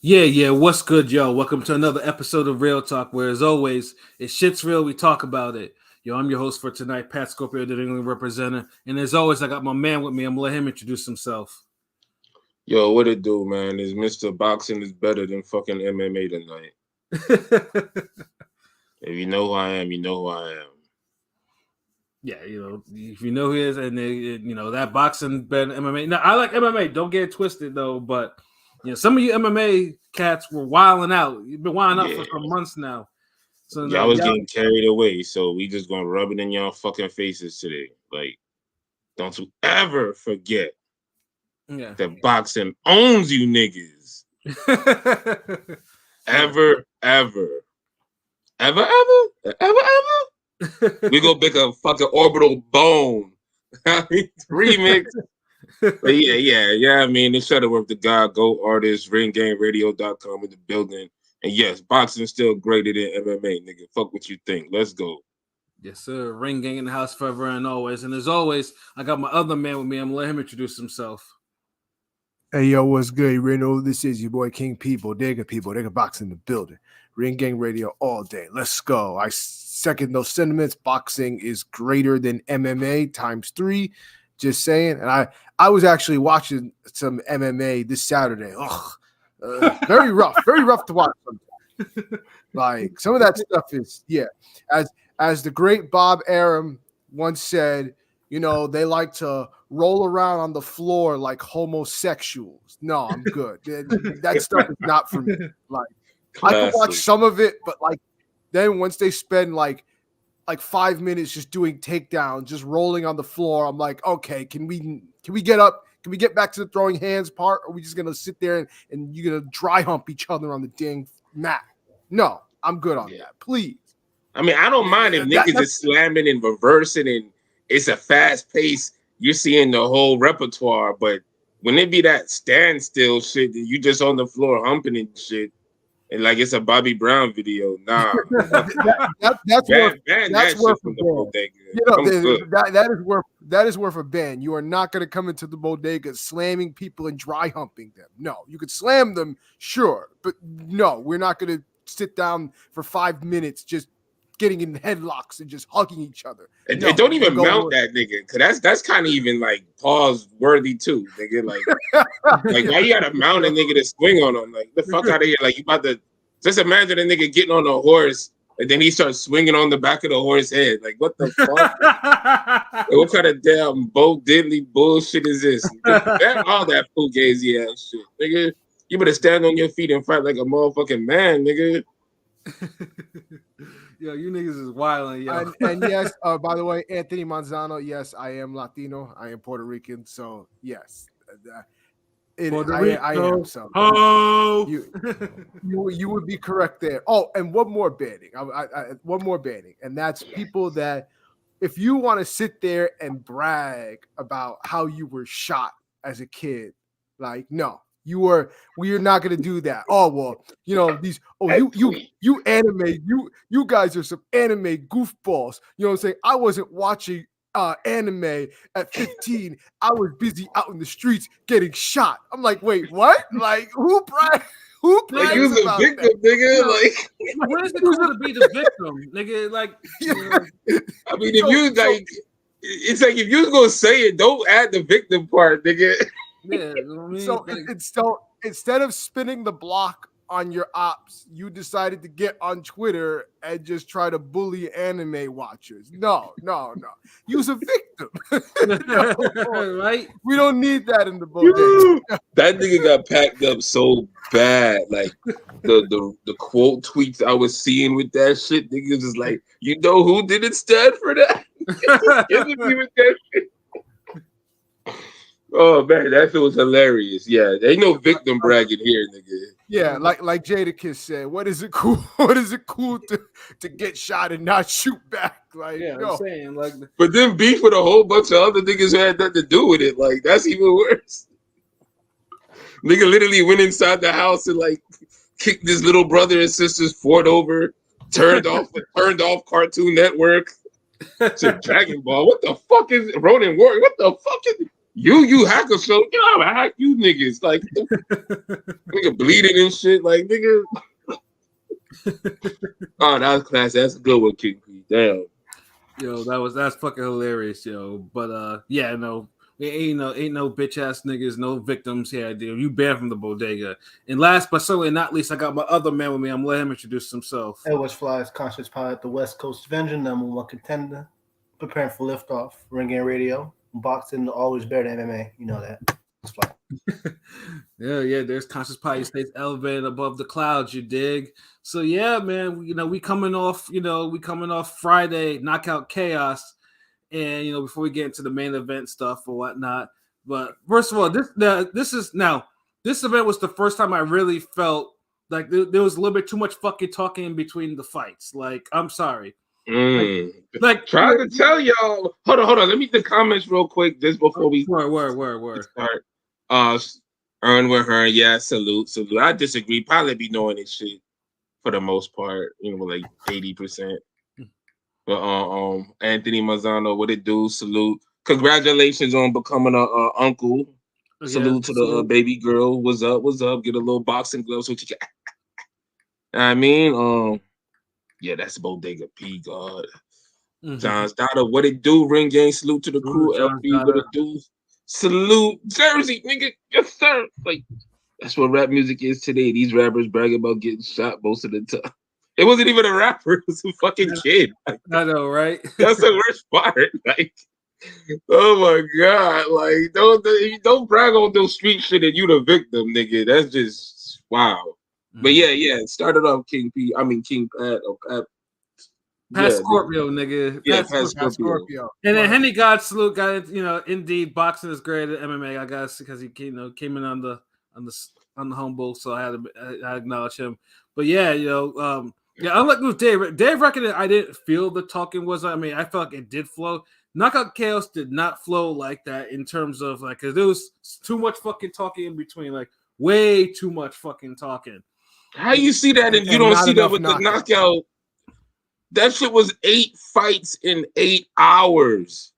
Yeah. What's good, yo? Welcome to another episode of Real Talk, where as always, it's shit's real. We talk about it. Yo, I'm your host for tonight, Pat Scorpio, the New England representative. And as always, I got my man with me. I'm gonna let him introduce himself. Yo, what it do, man? Is Mr. Boxing is better than fucking MMA tonight. If you know who I am, you know who I am. Yeah, if you know who he is, and that boxing better than MMA. Now, I like MMA. Don't get it twisted though, but some of you MMA cats were wilding out. You've been wilding out for some months now. So y'all was getting carried away, so we just gonna rub it in y'all fucking faces today. Like, don't you ever forget that boxing owns you niggas. Ever. We gonna make a fucking orbital bone remix. But yeah. I mean, it's Shutterworth, the God, Go Artist, RingGameRadio.com in the building. And yes, boxing's still greater than MMA, nigga. Fuck what you think. Let's go. Yes, sir. Ring Gang in the house forever and always. And as always, I got my other man with me. I'm gonna let him introduce himself. Hey, yo, what's good? You know who this is? Your boy King People, Digga Box in the building. Ring Gang Radio all day. Let's go. I second those sentiments. Boxing is greater than MMA times 3. Just saying. And I was actually watching some MMA this Saturday. Very rough to watch. Like some of that stuff is, as the great Bob Arum once said, they like to roll around on the floor like homosexuals. No, I'm good. That stuff is not for me. Like, I can watch some of it, but like then once they spend like 5 minutes just doing takedowns, just rolling on the floor, I'm like, okay, can we get up? Can we get back to the throwing hands part? Or are we just gonna sit there and you're gonna dry hump each other on the dang mat? No, I'm good on that. Please. I mean, I don't mind if niggas is slamming and reversing and it's a fast pace. You're seeing the whole repertoire, but when it be that standstill shit, you just on the floor humping and shit, and like it's a Bobby Brown video. Nah, that's worth a ban. That is worth a ban. You are not going to come into the bodega slamming people and dry humping them. No, you could slam them, sure, but no, we're not going to sit down for 5 minutes just getting in headlocks and just hugging each other. And don't even mount that nigga, cause that's kind of even like pause worthy too, nigga. Like why you gotta mount a nigga to swing on him? Like the fuck out of here! Like you about to just imagine a nigga getting on a horse and then he starts swinging on the back of the horse head. Like what the fuck? What kind of damn Bo Diddley bullshit is this? All that fugazi ass shit, nigga. You better stand on your feet and fight like a motherfucking man, nigga. Yo, you niggas is wild, yo. And yes, by the way, Anthony Manzano, yes, I am Latino. I am Puerto Rican, so yes. I am so. Oh, you would be correct there. Oh, and one more banning. One more banning, and that's people that if you want to sit there and brag about how you were shot as a kid, like no. We are not gonna do that. Oh well, you anime, you guys are some anime goofballs. You know what I'm saying? I wasn't watching anime at 15. I was busy out in the streets getting shot. I'm like, wait, what? Like who brags? Like you the victim, that? Nigga. Like what is it cool to be the victim, nigga? Like I mean, if you like, it's like if you was gonna say it, don't add the victim part, nigga. Yeah, you know what I mean? So instead of spinning the block on your ops, you decided to get on Twitter and just try to bully anime watchers. No. You's a victim. Right? We don't need that in the bodega. That nigga got packed up so bad. Like the quote tweets I was seeing with that shit, niggas is like, you know who didn't stand for that? With that shit. Oh man, that shit was hilarious. Yeah, ain't no victim bragging here, nigga. Yeah, like Jadakiss said, what is it cool? What is it cool to get shot and not shoot back? Like, yeah, I'm saying like. But then beef with a whole bunch of other niggas who had nothing to do with it. Like that's even worse. Nigga literally went inside the house and like kicked his little brother and sister's fort over, turned off Cartoon Network. To Dragon Ball. What the fuck is Ronin Warrior? What the fuck is you hacker show? You know how I hack you niggas. Like Nigga bleeding and shit. Like, nigga. Oh, that was class. That's a good one, King P. Damn. Yo, that's fucking hilarious, yo. But yeah, no, ain't no bitch ass niggas, no victims here, dude. You banned from the bodega. And last but certainly not least, I got my other man with me. I'm gonna let him introduce himself. Edward Fly's Conscious Pilot, the West Coast Avenger, #1 contender, preparing for liftoff, Ring Game Radio, boxing always better than MMA. You know that. Yeah, there's Conscious Pilot stays elevated above the clouds, you dig? So yeah, man, we coming off Friday, Knockout Chaos, and before we get into the main event stuff or whatnot. But first of all, this event was the first time I really felt like there was a little bit too much fucking talking in between the fights. Like, I'm sorry. Like trying to tell y'all. Hold on. Let me read the comments real quick just before we start. Earn with her, yeah, salute. I disagree. Probably be knowing this shit for the most part, like 80%. But Anthony Mazzano, what it do? Salute. Congratulations on becoming a uncle. Salute to the baby girl. What's up? Get a little boxing gloves. What you got? I mean, yeah, that's Bodega P. God. John's daughter, what it do? Ring Game, salute to the crew. LB, what it do? Salute Jersey, nigga. Yes, sir. Like, that's what rap music is today. These rappers brag about getting shot most of the time. It wasn't even a rapper, it was a fucking kid. I know, right? That's the worst part. Like, oh my God. Like, don't brag on those street shit and you the victim, nigga. That's just wow. But yeah, started off King Pat or Pat. Pat Scorpio, nigga. Yeah, Pat Scorpio. And then Henny God salute, guys. Indeed, boxing is great at MMA, I guess, because he came in on the humble, so I had to acknowledge him. But yeah, unlike with Dave Reckoning, I didn't feel the talking was. I mean, I felt like it did flow. Knockout Chaos did not flow like that in terms of like, because there was too much fucking talking in between, like way too much fucking talking. How you see that if you don't see that with the knockout? That shit was 8 fights in 8 hours.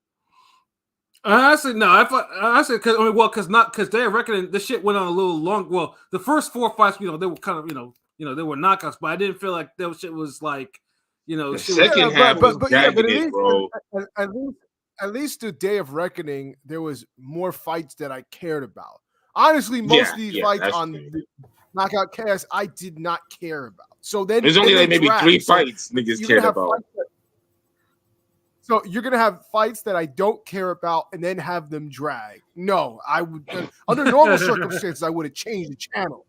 Honestly, no. Because they're reckoning the shit went on a little long. Well, the first 4 fights, they were kind of, they were knockouts, but I didn't feel like that shit was like, the second half was dragging, bro. At least the Day of Reckoning, there was more fights that I cared about. Honestly, most of these fights on the Knockout Chaos, I did not care about. So then there's only like maybe 3 fights niggas cared about. So you're gonna have fights that I don't care about and then have them drag. No, I would under normal circumstances I would have changed the channel.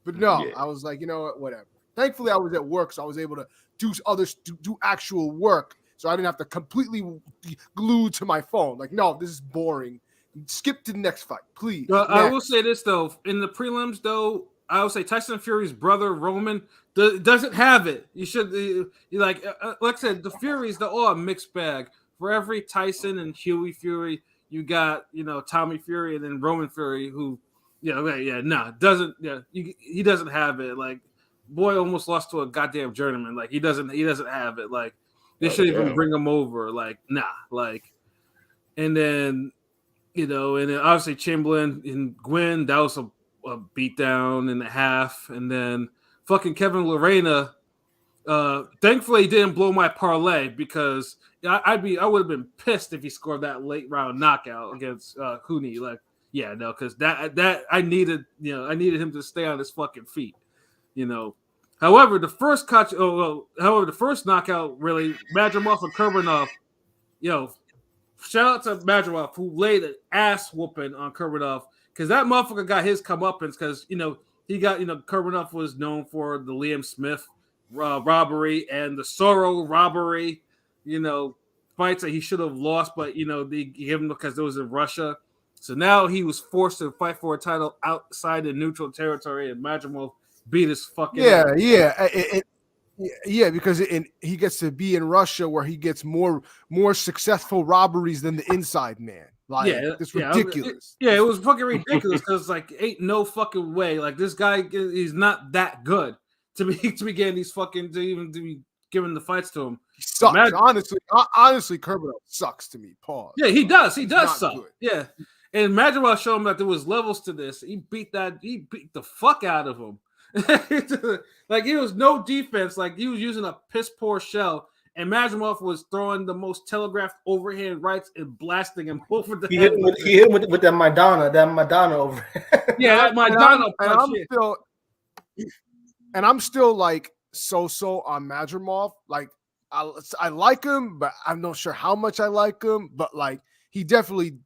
But no, I was like, you know what, whatever. Thankfully, I was at work, so I was able to do actual work. So I didn't have to completely be glued to my phone. Like, no, this is boring. Skip to the next fight, please. Well, I will say this though, in the prelims though, I would say Tyson Fury's brother Roman doesn't have it. You should like I said, the Furies, they're all a mixed bag. For every Tyson and Huey Fury, you got Tommy Fury and then Roman Fury, who he doesn't have it. Like, boy almost lost to a goddamn journeyman. Like, he doesn't have it. Like, they shouldn't even bring him over. Like, nah. Like, and then obviously Chamberlain and Gwyn, that was a beatdown and a half, and then fucking Kevin Lorena. Thankfully, he didn't blow my parlay because I would have been pissed if he scored that late round knockout against Hooney. Like, yeah, no, because that I needed him to stay on his fucking feet. However, the first knockout really, Madrimov and Kurbanov. Shout out to Madrimov who laid an ass whooping on Kurbanov. Because that motherfucker got his comeuppance because, he got, Kurbanov was known for the Liam Smith robbery and the Sorrow robbery, fights that he should have lost, but, they gave him because it was in Russia. So now he was forced to fight for a title outside the neutral territory, and Madrimov beat his fucking because he gets to be in Russia where he gets more successful robberies than the inside man. Like, it's ridiculous. It was fucking ridiculous because like ain't no fucking way. Like, this guy, he's not that good to be getting these fucking to be giving the fights to him. He sucks. Honestly, Kurbanov sucks to me. Pause. Yeah, he does. He does suck. Good. Yeah. And Madrigal showed him that there was levels to this. He beat the fuck out of him. Like it was no defense. Like he was using a piss poor shell, and Madrimov was throwing the most telegraphed overhand rights and blasting him over the head. He hit him with that Madonna over. Yeah, that Madonna punch. I'm still like so on Madrimov. Like I like him, but I'm not sure how much I like him. But like he definitely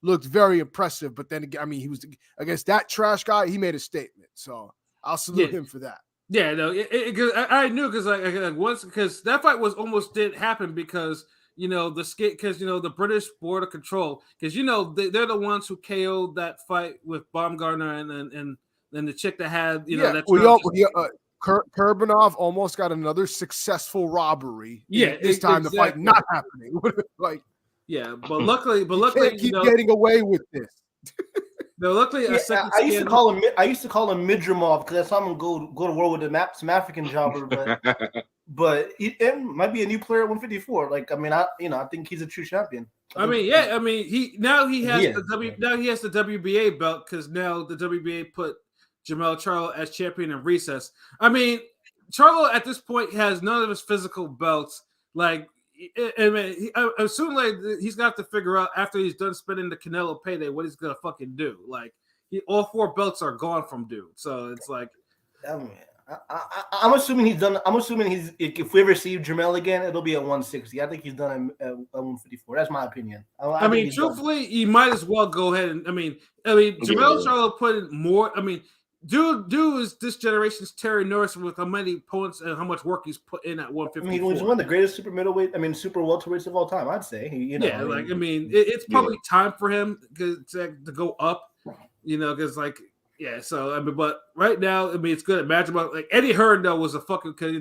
looked very impressive. But then again, I mean, he was against that trash guy. He made a statement, so I'll salute him for that. Yeah, no, I knew because like once because that fight didn't happen because the British Board of Control because they're the ones who KO'd that fight with Baumgartner and the chick that had Kurbanov almost got another successful robbery. Yeah, this time the fight not happening. Like but luckily can't keep getting away with this. No, luckily I used to call him Midrimov because I saw him go to war with some African jobber, but it might be a new player at 154. Like I mean, I think he's a true champion. He has the WBA belt because now the WBA put Jermell Charlo as champion in recess. I mean, Charlo at this point has none of his physical belts. Like, I soon like he's got to figure out after he's done spending the Canelo payday what he's gonna fucking do. Like, all 4 belts are gone from dude. So it's like, I'm assuming he's done. I'm assuming if we ever see Jermell again, it'll be at 160. I think he's done at 154. That's my opinion. I mean, truthfully, you might as well go ahead and Jermell Charlo put in more. I mean. Dude is this generation's Terry Norris with how many opponents and how much work he's put in at 154. I mean, he's one of the greatest super welterweights of all time, I'd say. It's probably time for him to go up, because but right now, I mean, it's good. Imagine about like Eddie Hearn though was a fucking because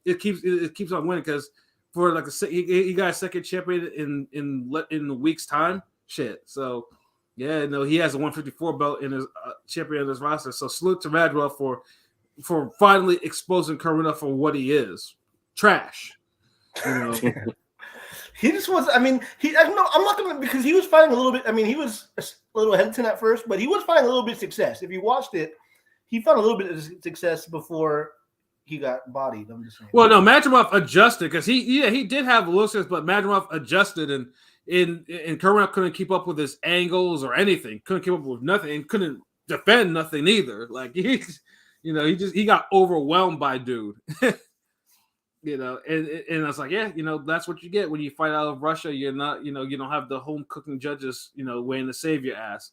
it keeps on winning because for like he got a second champion in a week's time. Shit, so. Yeah, no, he has a 154 belt in his champion in his roster. So salute to Madrigal for finally exposing Kurbanov for what he is. Trash. He just was. I mean, I'm not gonna because he was fighting a little bit. I mean, he was a little hesitant at first, but he was finding a little bit of success. If you watched it, he found a little bit of success before he got bodied. I'm just saying. Well, no, Madrimov adjusted because he did have a little success, but Madrimov adjusted and Kurbanov couldn't keep up with his angles or anything. Couldn't keep up with nothing and couldn't defend nothing either. Like he got overwhelmed by dude. And I was like, that's what you get when you fight out of Russia. You're not, you don't have the home cooking judges, waiting to save your ass.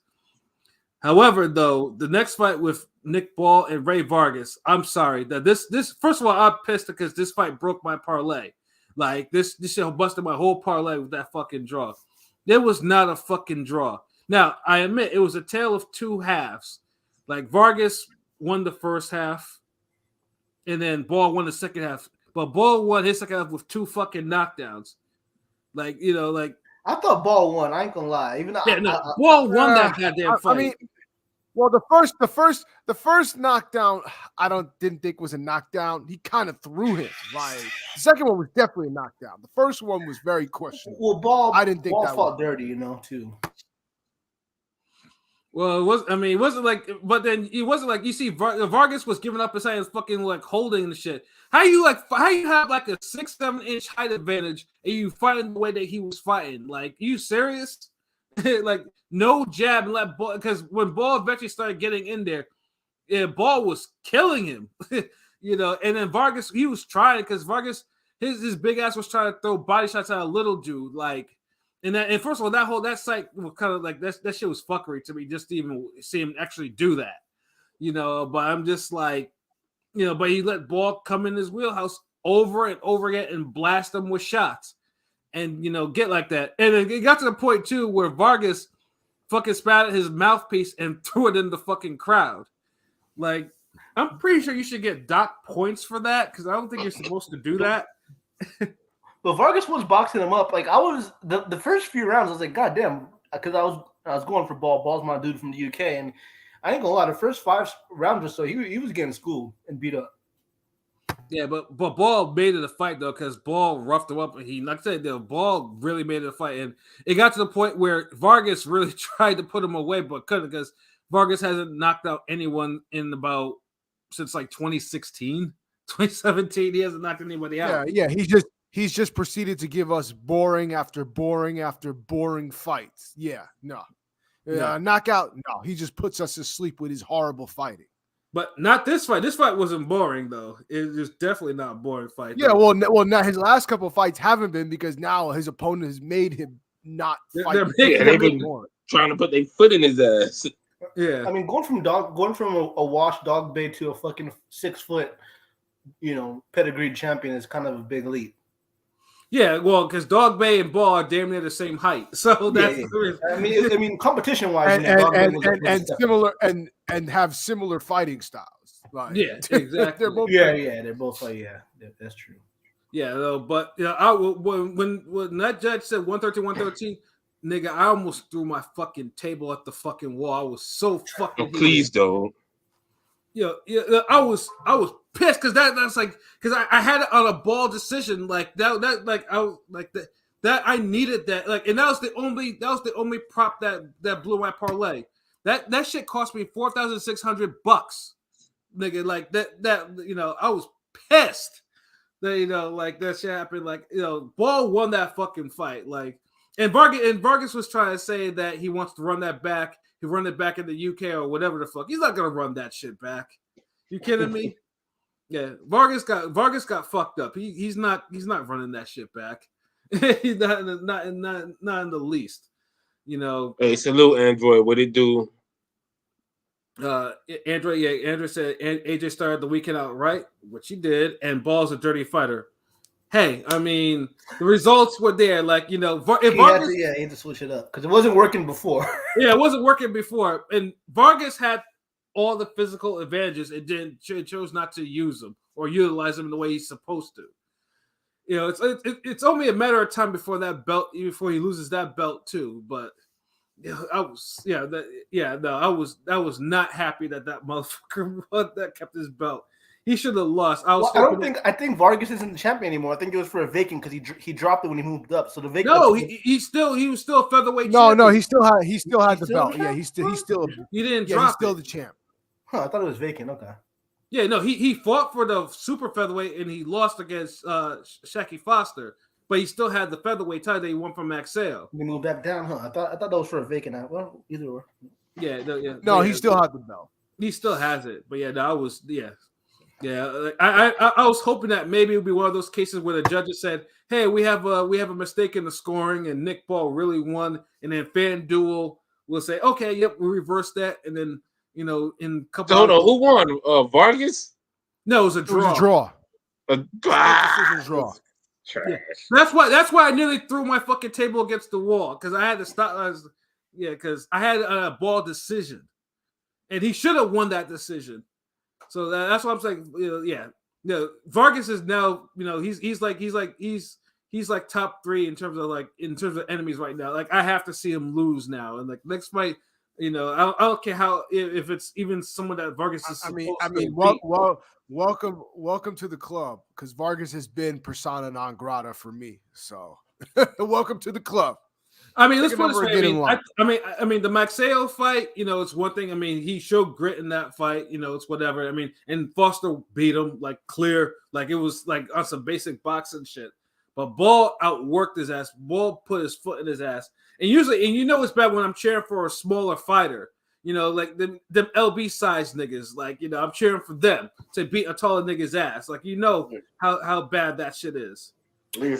However, though, the next fight with Nick Ball and Ray Vargas, I'm sorry that this first of all, I'm pissed because this fight broke my parlay. Like this shit busted my whole parlay with that fucking draw. It was not a fucking draw. Now I admit it was a tale of 2 halves. Like Vargas won the first half, and then Ball won the second half. But Ball won his second half with 2 fucking knockdown. Like I thought Ball won. I ain't gonna lie. Even Ball won that goddamn fight. I mean, well, the first knockdown, didn't think was a knockdown. He kind of threw him. Like the second one was definitely a knockdown. The first one was very questionable. Well, Ball, I didn't think Ball that fought was dirty, too. Well, it was. I mean, it wasn't like. But then it wasn't like you see. Vargas was giving up his hands, fucking like holding the shit. How you have like a 6-7 inch height advantage and you fighting the way that he was fighting? Like, you serious? Like no jab and let Ball because when Ball eventually started getting in there, Ball was killing him. And then Vargas he was trying because Vargas his big ass was trying to throw body shots at a little dude like. And first of all, that site was kind of like that shit was fuckery to me just to even see him actually do that, But I'm just like, but he let Ball come in his wheelhouse over and over again and blast him with shots, and get like that. And it got to the point too where Vargas fucking spat at his mouthpiece and threw it in the fucking crowd. Like, I'm pretty sure you should get dock points for that because I don't think you're supposed to do that. But Vargas was boxing him up. Like I was the first few rounds, I was like, God damn, because I was going for Ball. Ball's my dude from the UK, and I ain't gonna lie, the first 5 rounds or so, he was getting schooled and beat up. Yeah, but Ball made it a fight though, because Ball roughed him up, and he, like I said, the Ball really made it a fight, and it got to the point where Vargas really tried to put him away, but couldn't, because Vargas hasn't knocked out anyone in about since like 2016, 2017. He hasn't knocked anybody out. Yeah. He's just proceeded to give us boring after boring after boring fights. Yeah, no. Knockout, no. He just puts us to sleep with his horrible fighting. But not this fight. This fight wasn't boring though. It was definitely not a boring fight. Yeah, well, now his last couple of fights haven't been, because now his opponent has made him not fight. They've been trying to put their foot in his ass. Yeah, I mean, going from a washed dog bay to a fucking 6 foot, pedigreed champion is kind of a big leap. Yeah, well, because Dog Bay and Ball are damn near the same height, so that's I mean, competition wise, and similar and have similar fighting styles. Like, yeah, exactly. they're both that's true. Yeah, though, but when that judge said 113, 113, nigga, I almost threw my fucking table at the fucking wall. I was so fucking. Please don't. Yeah, I was pissed because that's like, because I had it on a ball decision like that like I was like that I needed that, like, and that was the only prop that blew my parlay. That shit cost me $4,600, nigga. Like that I was pissed that like that shit happened. Like Ball won that fucking fight. Like, and Vargas was trying to say that he wants to run that back. He run it back in the UK or whatever the fuck. He's not gonna run that shit back. You kidding me? Yeah, Vargas got fucked up. He's not running that shit back. He's not in the least. Hey, salute Android. What it do? Andrew said AJ started the weekend out right, which he did, and Ball's a dirty fighter. Hey, I mean, the results were there. Like, he had to switch it up because it wasn't working before. Yeah, it wasn't working before, and Vargas had all the physical advantages. It chose not to use them or utilize them in the way he's supposed to. It's only a matter of time before he loses that belt too. But I was not happy that motherfucker that kept his belt. He should have lost. I think Vargas isn't the champion anymore. I think it was for a vacant because he dropped it when he moved up. So the vacant. No, he was still a featherweight. No, he still had the belt. Yeah, he still. He didn't drop. He's still the champ. Huh, I thought it was vacant. Okay. Yeah, no, he fought for the super featherweight and he lost against Shaki Foster, but he still had the featherweight title that he won from Maxell. He moved back down, huh? I thought that was for a vacant. Well, either or. Yeah, he still had the belt. He still has it, but I was hoping that maybe it would be one of those cases where the judges said, "Hey, we have a mistake in the scoring, and Nick Ball really won," and then FanDuel will say, "Okay, yep, we reversed that," and then in a couple. So, hold on, who won? Vargas? No, it was a draw. A draw. Trash. Yeah. That's why I nearly threw my fucking table against the wall because I had to stop. Because I had a Ball decision, and he should have won that decision. So that's what I'm saying. Vargas is now, he's like top 3 in terms of enemies right now. Like, I have to see him lose now, and like next fight, I don't care how if it's even someone that Vargas is. Welcome to the club, because Vargas has been persona non grata for me. So welcome to the club. I mean, let's put it this way. I mean, the Maxell fight, it's one thing. I mean, he showed grit in that fight. It's whatever. I mean, and Foster beat him like clear, like it was like on some basic boxing shit. But Ball outworked his ass. Ball put his foot in his ass. And usually, it's bad when I'm cheering for a smaller fighter. Like them LB size niggas. Like, I'm cheering for them to beat a taller nigga's ass. Like, how bad that shit is. I'm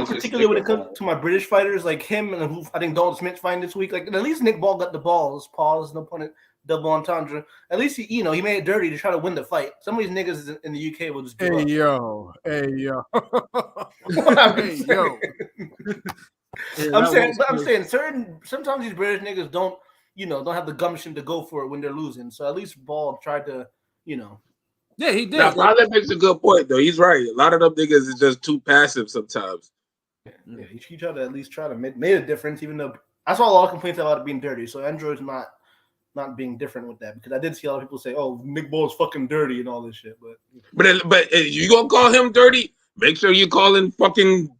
particularly when it comes to my British fighters, like him and who I think Dalton Smith's fighting this week. Like, at least Nick Ball got the balls. Pause. No pun. Double entendre. At least he made it dirty to try to win the fight. Some of these niggas in the UK will just. Hey yo. Hey yo. I'm saying sometimes these British niggas don't have the gumption to go for it when they're losing. So at least Ball tried to. Yeah, he did. Now, that makes a good point, though. He's right. A lot of them niggas is just too passive sometimes. Yeah, he tried to at least made a difference, even though I saw a lot of complaints about it being dirty. So Android's not, not being different with that, because I did see a lot of people say, "Oh, Nick Ball's fucking dirty" and all this shit. But you gonna call him dirty? Make sure you calling fucking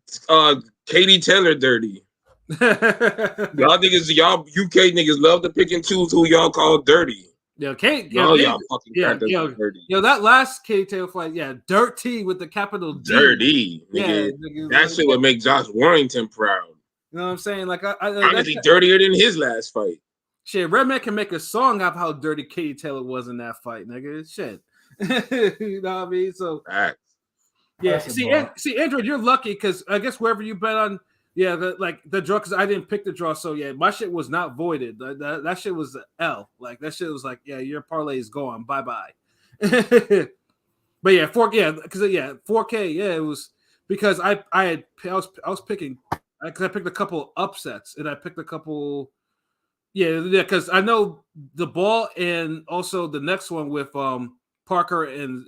Katie Taylor dirty. Y'all UK niggas love to pick and choose who y'all call dirty. Yo, Kate, y'all fucking dirty. Yo, that last Katie Taylor fight, dirty with the capital D. Dirty, nigga. That shit would make Josh Warrington proud. You know what I'm saying? Like, honestly, dirtier than his last fight. Shit, Redman can make a song of how dirty Katie Taylor was in that fight, nigga. Shit. You know what I mean? So, yeah. See, Andrew, you're lucky because I guess wherever you bet on, the draw, because I didn't pick the draw. So, my shit was not voided. That shit was an L. Like, that shit was like, your parlay is gone. Bye-bye. But, 4K, it was because I was picking, because I picked a couple upsets, and I picked a couple. Because I know the ball and also the next one with Parker and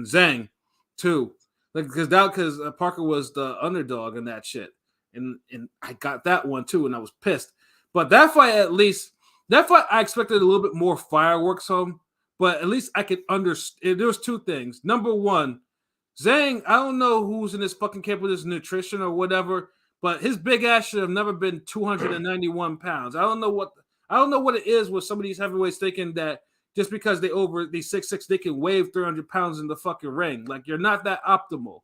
Zhang too. Like because Parker was the underdog in that shit, and I got that one too, and I was pissed. But that fight I expected a little bit more fireworks on, but at least I could understand. There was two things. Number one, Zhang, I don't know who's in this fucking camp with his nutrition or whatever, but his big ass should have never been 291 pounds. I don't know what it is with some of these heavyweights thinking that just because they over these 6'6", they can wave 300 pounds in the fucking ring. Like, you're not that optimal.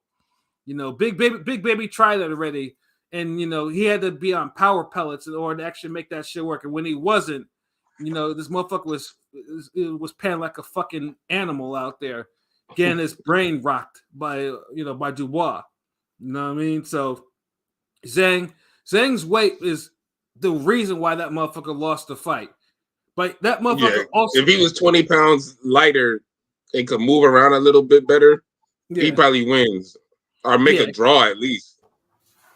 You know, Big Baby tried that already, and he had to be on power pellets in order to actually make that shit work. And when he wasn't, this motherfucker was panting like a fucking animal out there, getting his brain rocked by Dubois. You know what I mean? So Zhang's weight is the reason why that motherfucker lost the fight. But that motherfucker also, if he was 20 pounds lighter and could move around a little bit better, he probably wins or make a draw at least.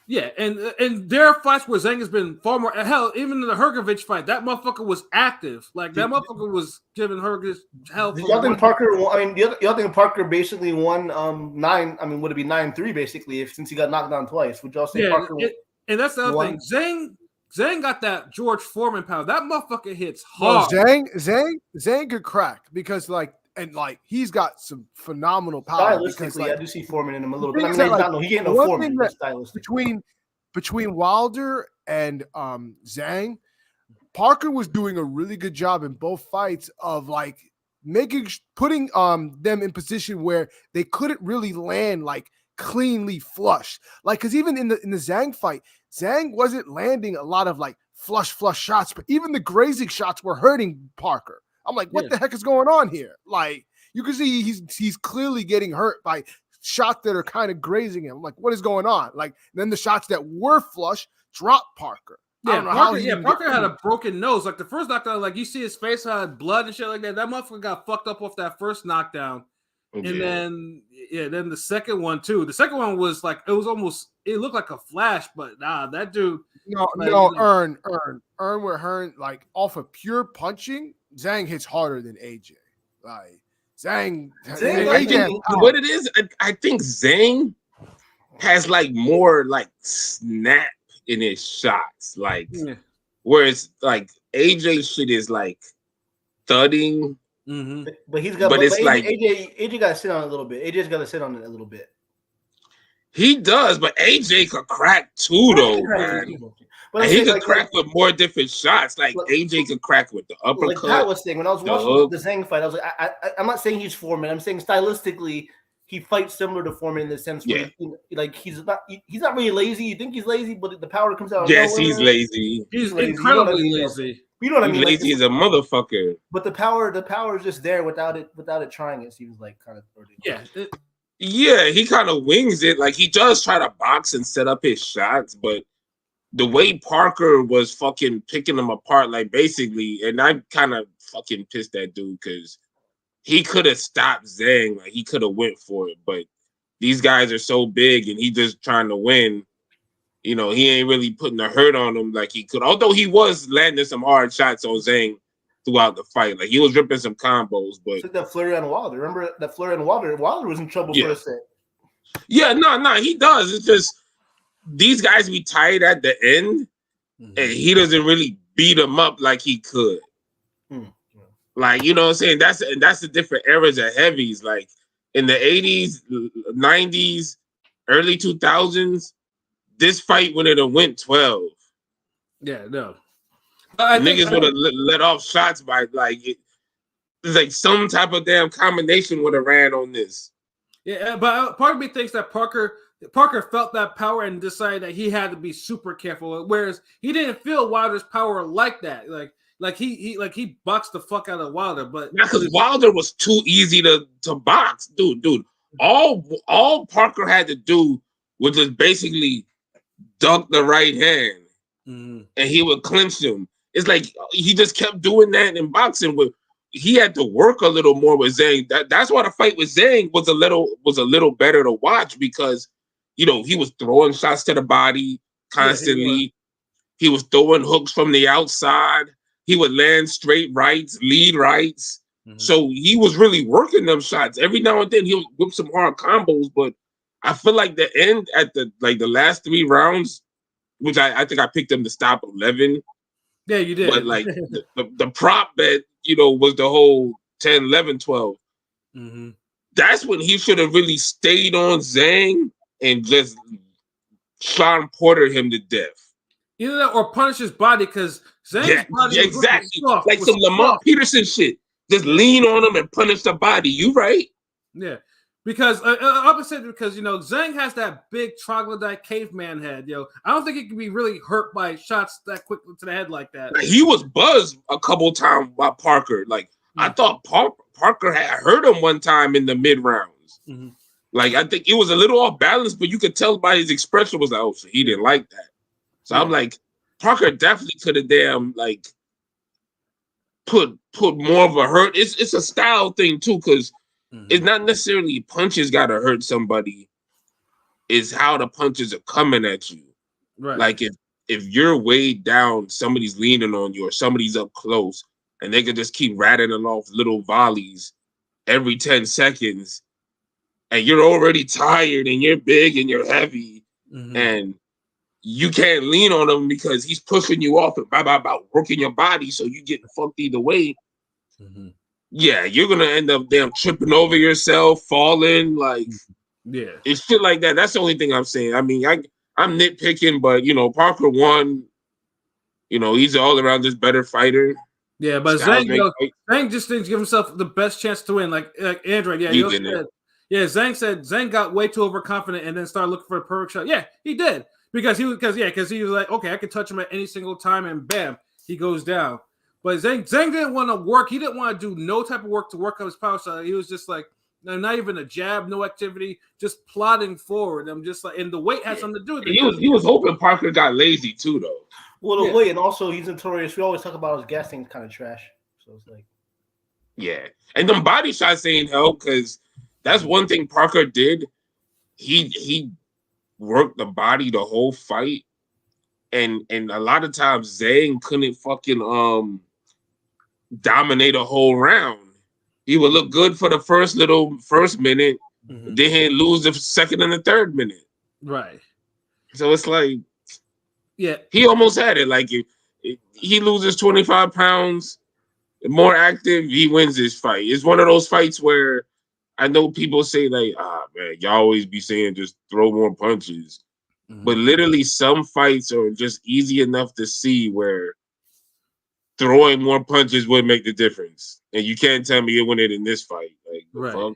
Yeah, and there are fights where Zhang has been far more. Hell, even in the Hergovich fight, that motherfucker was active. Like, that motherfucker was giving Hergovich hell. Y'all think Parker? Y'all think Parker basically won 9? I mean, would it be 9-3 basically since he got knocked down twice? Would y'all say Parker? And that's the other thing. Zhang got that George Foreman power. That motherfucker hits hard. Well, Zhang could crack because he's got some phenomenal power. Stylistically, I do see Foreman in him a little bit. He ain't no Foreman. Between Wilder and Zhang, Parker was doing a really good job in both fights of putting them in position where they couldn't really land cleanly flush. Because even in the Zhang fight, Zhang wasn't landing a lot of flush shots, but even the grazing shots were hurting Parker. I'm like, what the heck is going on here? You can see he's clearly getting hurt by shots that are kind of grazing him. I'm like, what is going on? Then the shots that were flush dropped Parker. Parker had a broken nose. Like, the first knockdown, you see his face had blood and shit like that. That motherfucker got fucked up off that first knockdown. And then the second one too. The second one was it looked like a flash, but nah, that dude. Earn with Hearn, off of pure punching, Zhang hits harder than AJ. Zhang what it is, I think Zhang has more snap in his shots, whereas AJ shit is thudding. Mm-hmm. But he's got. But it's AJ got to sit on it a little bit. AJ's got to sit on it a little bit. He does, but AJ could crack too, though, man. But he could crack with more different shots. AJ could crack with the uppercut. Like Pat was saying, when I was watching the Zhang fight, I was like, I'm not saying he's Foreman. I'm saying stylistically, he fights similar to Foreman in the sense where he's not really lazy. You think he's lazy, but the power comes out. Yes, he's lazy. He's incredibly lazy. You know what I mean? Lazy as a motherfucker. But the power is just there without it trying. It seems kind of ridiculous. Yeah, he kind of wings it. He does try to box and set up his shots, but the way Parker was fucking picking him apart, basically, and I kind of fucking pissed that dude because he could have stopped Zhang. He could have went for it, but these guys are so big and he just trying to win. He ain't really putting the hurt on him like he could. Although he was landing some hard shots on Zhang throughout the fight. He was ripping some combos. But it's that flurry on Wilder. Remember that flurry on Wilder? Wilder was in trouble for a set. Yeah, no, he does. It's just these guys be tired at the end, and he doesn't really beat them up like he could. Like, you know what I'm saying? That's the different eras of heavies. Like in the 80s, 90s, early 2000s, this fight would have went 12. Yeah, no. I think Niggas would have let off shots by like it's like some type of damn combination would have ran on this. Yeah, but part of me thinks that Parker felt that power and decided that he had to be super careful. Whereas he didn't feel Wilder's power like that. Like he boxed the fuck out of Wilder, but because Wilder was too easy to box, dude. All Parker had to do was just basically duck the right hand, and he would clinch him. It's like he just kept doing that in boxing. He had to work a little more with Zhang. That's why the fight with Zhang was a little better to watch because he was throwing shots to the body constantly. He was throwing hooks from the outside. He would land straight rights, lead rights. So he was really working them shots. Every now and then he would whip some hard combos, but I feel like the end at the last 3 rounds, which I think I picked him to stop 11. Yeah, you did. But like the prop bet, was the whole 10, 11, 12. That's when he should have really stayed on Zhang and just Sean Porter him to death. Either that or punish his body because Zhang's body exactly soft, like some Lamont Peterson shit. Just lean on him and punish the body. You right? Yeah, because opposite because Zhang has that big troglodyte caveman head. I don't think he can be really hurt by shots that quickly to the head like that. He was buzzed a couple times by Parker. Like I thought Parker had hurt him one time in the mid rounds. Like I think it was a little off balance, but you could tell by his expression was like, oh, so he didn't like that. So I'm like, Parker definitely could have damn like put more of a hurt. It's a style thing too, because it's not necessarily punches gotta hurt somebody. It's how the punches are coming at you. Right. Like if you're weighed down, somebody's leaning on you or somebody's up close, and they could just keep rattling off little volleys every 10 seconds, and you're already tired and you're big and you're heavy, and you can't lean on him because he's pushing you off and about working your body, so you get fucked either way. Yeah, you're gonna end up damn tripping over yourself, falling, like it's shit like that. That's the only thing I'm saying. I mean, I'm nitpicking, but Parker won. He's all around just better fighter. Yeah, but Zhang just didn't give himself the best chance to win. Like Android, Zhang said Zhang got way too overconfident and then started looking for a perfect shot. Yeah, he did. Because he was like, okay, I can touch him at any single time, and bam, he goes down. But Zhang didn't want to work. He didn't want to do no type of work to work up his power shot. He was just like, not even a jab, no activity, just plodding forward. I'm just like, and the weight had something to do with it. He was hoping Parker got lazy too, though. Well, the weight, and also he's notorious. We always talk about his gas thing's kind of trash. So it's like, and them body shots ain't help because that's one thing Parker did. He worked the body the whole fight, and a lot of times Zhang couldn't fucking dominate a whole round. He would look good for the first minute, then he'd lose the second and the third minute. Right. So it's like, he almost had it. Like if he loses 25 pounds, more active, he wins this fight. It's one of those fights where I know people say like, man, y'all always be saying just throw more punches. But literally some fights are just easy enough to see where throwing more punches would make the difference. And you can't tell me it won it in this fight. Like, fuck?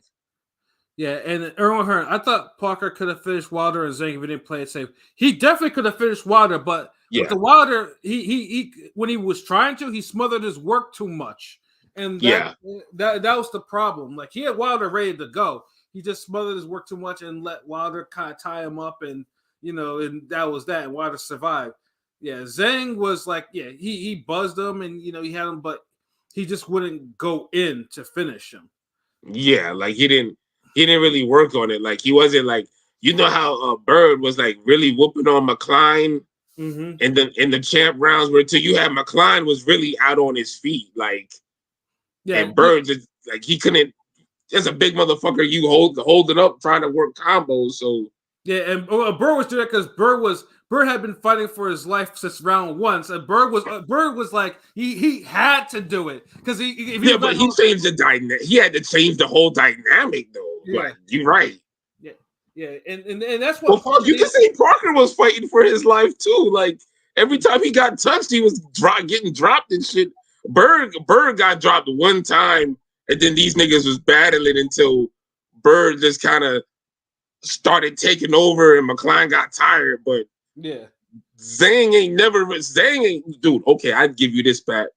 Yeah, and Erwin Hearn, I thought Parker could have finished Wilder and Zhang if he didn't play it safe. He definitely could have finished Wilder, but with the Wilder, he when he was trying to, he smothered his work too much. And that was the problem. Like he had Wilder ready to go. He just smothered his work too much and let Wilder kind of tie him up, and and that was that. And Wilder survived. Yeah, Zhang was like, he buzzed him, and he had him, but he just wouldn't go in to finish him. Yeah, like he didn't really work on it. Like he wasn't like how Bird was like really whooping on McCline. And then in the champ rounds where you had McCline was really out on his feet, like. Yeah, and Bird just like he couldn't. As a big motherfucker, you holding up trying to work combos. So and Bird was doing it because Bird was Bird had been fighting for his life since round 1. So Bird was like he had to do it because he changed the dynamic. He had to change the whole dynamic though. Yeah. But you're right. Yeah, and that's what. Well, you can say Parker was fighting for his life too. Like every time he got touched, he was getting dropped and shit. Bird got dropped one time, and then these niggas was battling until Bird just kind of started taking over, and McCline got tired. But yeah, Zhang ain't, dude. Okay, I'd give you this, Pat.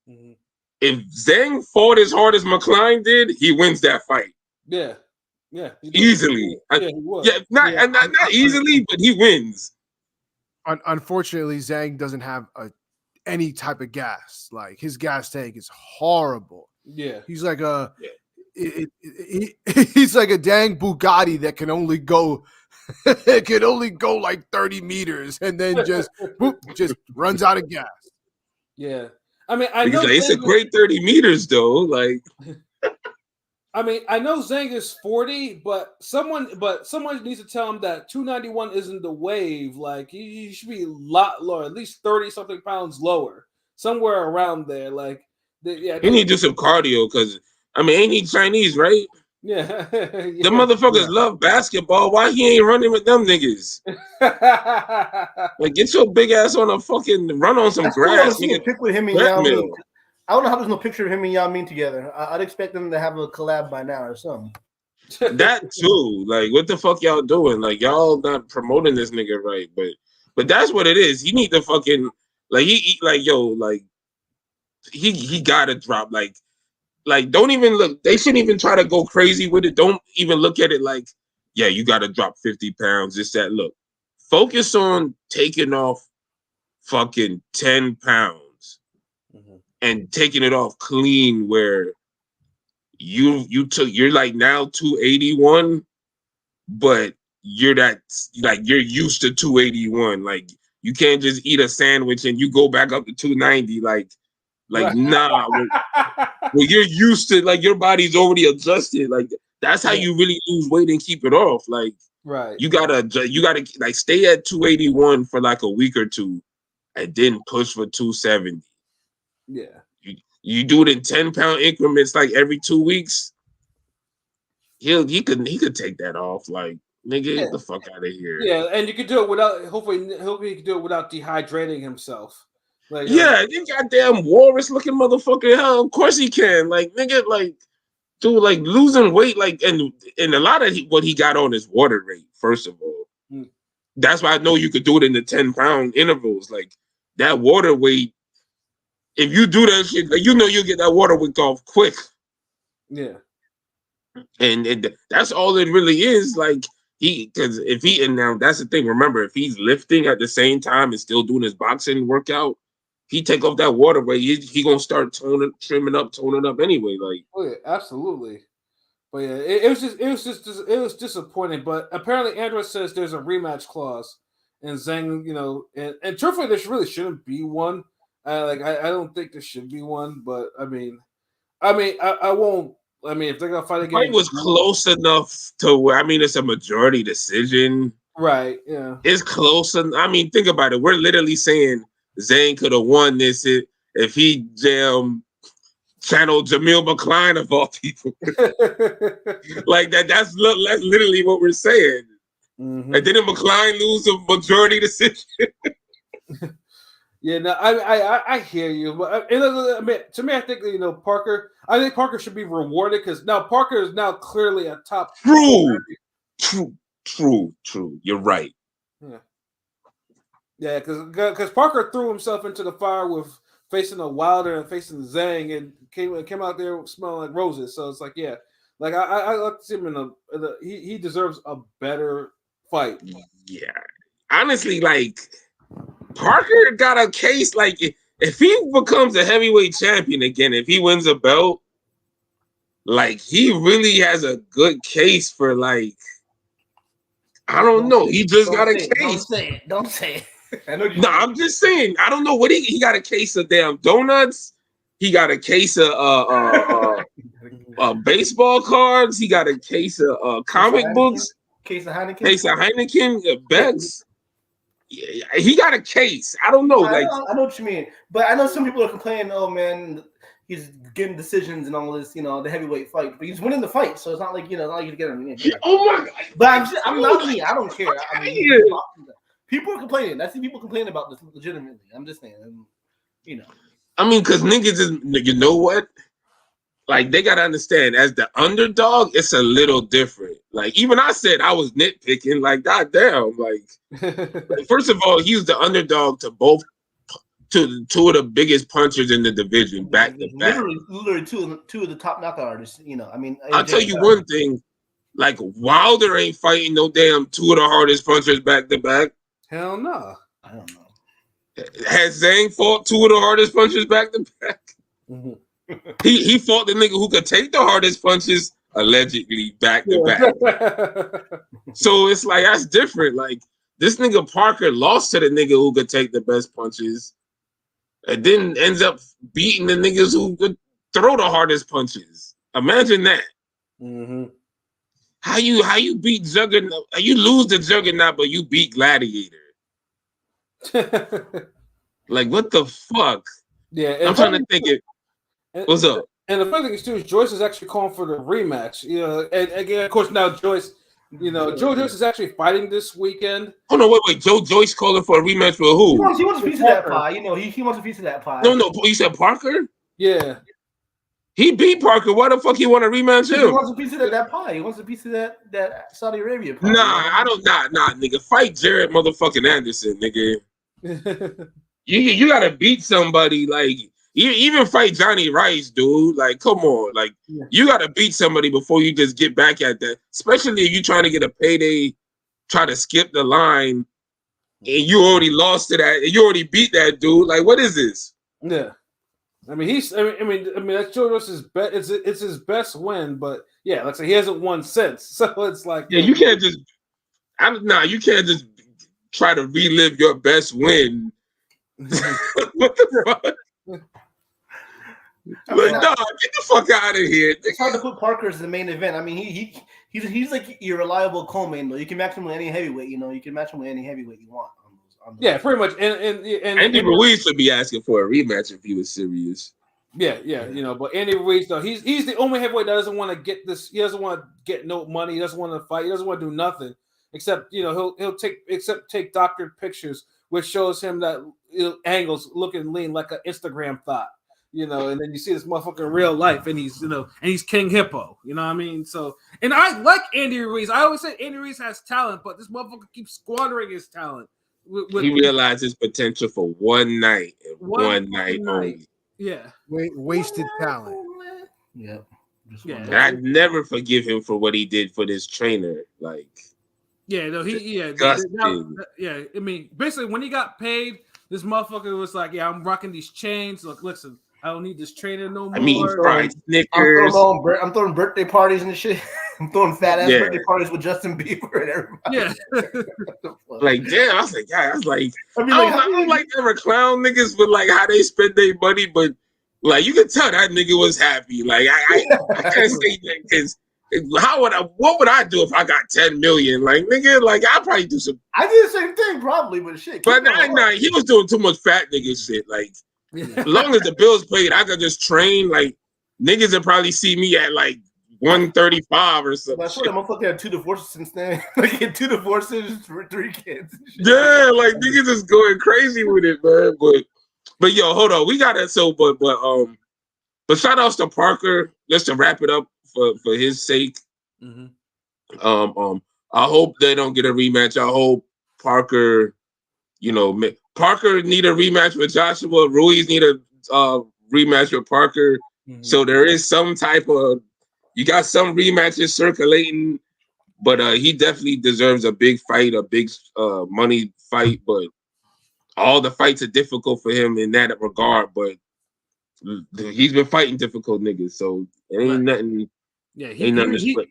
Mm-hmm. If Zhang fought as hard as McCline did, he wins that fight. Yeah. Easily. Not easily, but he wins. Unfortunately, Zhang doesn't have any type of gas. Like his gas tank is horrible. Yeah, he's like he's like a dang Bugatti that can only go like 30 meters and then just runs out of gas. Yeah, I mean, I know it's a great 30 meters though. Like. I mean, I know Zhang is 40, but someone needs to tell him that 291 isn't the wave. Like he should be a lot lower, at least 30-something pounds lower, somewhere around there. Like, he need to do some cardio because ain't he Chinese, right? Yeah, the motherfuckers love basketball. Why he ain't running with them niggas? Like, get your big ass on a fucking run on some grass. Cool. Pick with him and Yao Ming. I don't know how there's no picture of him and Yao Ming together. I'd expect them to have a collab by now or something. That too. Like, what the fuck y'all doing? Like, y'all not promoting this nigga right. But that's what it is. He need to fucking he gotta drop. Like don't even look. They shouldn't even try to go crazy with it. Don't even look at it like, yeah, you gotta drop 50 pounds. This, that. Look, focus on taking off fucking 10 pounds. And taking it off clean, where you're like now 281, but you're used to 281. Like you can't just eat a sandwich and you go back up to 290. Like nah. Well, you're used to, like, your body's already adjusted. Like that's how you really lose weight and keep it off. Like you gotta like stay at 281 for like a week or two, and then push for 270. Yeah. You do it in 10-pound increments like every 2 weeks. He could take that off. Like, nigga, get the fuck out of here. Yeah, and you could do it without hopefully he could do it without dehydrating himself. Like, you goddamn walrus looking motherfucker. Hell, of course he can. Like, nigga, like, dude, like losing weight, like, and a lot of what he got on is water rate, first of all. That's why I know you could do it in the 10-pound intervals. Like that water weight. If you do that shit, like, you know you'll get that water weight off quick. Yeah. And that's all it really is. Like, and now that's the thing. Remember, if he's lifting at the same time and still doing his boxing workout, he take off that water weight, he gonna start toning up anyway. Like, oh yeah, absolutely. But yeah, it was disappointing. But apparently, Andrew says there's a rematch clause, and Zhang, and truthfully, there really shouldn't be one. I don't think there should be one, but I won't. I mean, if they're gonna fight again, the fight was close enough to where it's a majority decision, right? Yeah, it's close. Think about it. We're literally saying Zhang could have won this if he channeled Jamil McCline of all people. Like that. That's literally what we're saying. Mm-hmm. And didn't McCline lose a majority decision? Yeah, no, I hear you, but to me, I think Parker. I think Parker should be rewarded because now Parker is now clearly a top. True. You're right. Yeah, because Parker threw himself into the fire with facing a Wilder and facing Zhang, and came out there smelling like roses. So it's like, yeah, like I like to see him he deserves a better fight. Yeah, honestly, like. Parker got a case. Like, if he becomes a heavyweight champion again, if he wins a belt, like, he really has a good case for, like, I don't know. He just got a case. Don't say it. No, I'm just saying. I don't know what he got a case of damn donuts. He got a case of baseball cards. He got a case of comic books. Case of Heineken. Becks. he got a case. I don't know. I Like know what you mean, but I know some people are complaining. Oh man, he's getting decisions and all this. The heavyweight fight, but he's winning the fight, so it's not like not like you get him. oh my god! But I'm not me. I don't care. I mean, Yeah. people are complaining. I see people complaining about this legitimately. I'm just saying, I mean, because niggas is, you know what? Like, they got to understand, as the underdog, it's a little different. Like, even I said I was nitpicking. Like, goddamn. Like, first of all, he was the underdog to two of the biggest punchers in the division, back to back. Literally two of the top knockout artists. I mean, I'll tell you one thing. Like, Wilder ain't fighting no damn two of the hardest punchers back to back. Hell no. I don't know. Has Zhang fought two of the hardest punches back to back? Mm-hmm. He fought the nigga who could take the hardest punches allegedly back to back. So it's like that's different. Like this nigga Parker lost to the nigga who could take the best punches, and then ends up beating the niggas who could throw the hardest punches. Imagine that. Mm-hmm. How you beat Juggernaut? You lose the Juggernaut, but you beat Gladiator. Like what the fuck? Yeah, I'm trying to think it. What's up? And the funny thing is too is Joyce is actually calling for the rematch. And again, of course, now Joyce, Joe Joyce is actually fighting this weekend. Oh no, wait, Joe Joyce calling for a rematch for who? He wants a piece of that pie. He wants a piece of that pie. No, you said Parker? Yeah. He beat Parker. Why the fuck he want to rematch him? He wants a piece of that pie. He wants a piece of that Saudi Arabia pie. Nah, I don't. Nah, nigga. Fight Jared motherfucking Anderson, nigga. You gotta beat somebody. Like even fight Johnny Rice, dude. Like, come on. Like, you gotta beat somebody before you just get back at that. Especially if you trying to get a payday, try to skip the line, and you already lost to that, and you already beat that dude. Like, what is this? Yeah. I mean, that's Joe Joyce's best. It's his best win, but yeah, like I said, he hasn't won since. So it's like, you can't just. You can't just try to relive your best win. What the fuck? Get the fuck out of here. It's hard to put Parker as the main event. I mean, he's like your reliable co-main though. You can match him with any heavyweight. You can match him with any heavyweight you want. Yeah, pretty much. And Andy Ruiz should be asking for a rematch if he was serious. Yeah. But Andy Ruiz, though, he's the only heavyweight that doesn't want to get this. He doesn't want to get no money. He doesn't want to fight. He doesn't want to do nothing except he'll take doctored pictures, which shows him that angles looking lean like an Instagram thought. And then you see this motherfucker in real life, and he's King Hippo. You know what I mean? So, and I like Andy Ruiz. I always say Andy Ruiz has talent, but this motherfucker keeps squandering his talent. He realized his potential for one night and one night only. Yeah. Wasted talent. Yeah. I'd never forgive him for what he did for this trainer. Like, I mean, basically, when he got paid, this motherfucker was like, "Yeah, I'm rocking these chains. Look, listen, I don't need this trainer no more." I mean, fried Snickers. I'm throwing birthday parties and shit. I'm throwing fat ass birthday parties with Justin Bieber and everybody. Yeah. Like, damn, I was like, I don't like ever clown niggas with like how they spend their money, but like you can tell that nigga was happy. Like I can't say that because what would I do if I got 10 million? Like nigga, like I'd probably do some. I did the same thing probably, but shit. But he was doing too much fat nigga shit. Like as long as the bills paid, I could just train. Like niggas would probably see me at like 135 or something. I swear that motherfucker had 2 divorces since then. Like he had 2 divorces, 3 kids. Yeah, like niggas is going crazy with it, man. But yo, hold on. We got it. But shout outs to Parker. Just to wrap it up for his sake. Mm-hmm. I hope they don't get a rematch. I hope Parker, Parker need a rematch with Joshua. Ruiz need a rematch with Parker. Mm-hmm. So there is some type of, you got some rematches circulating, but he definitely deserves a big fight, a big money fight. But all the fights are difficult for him in that regard. But he's been fighting difficult niggas, so it ain't nothing. Yeah, ain't nothing to split.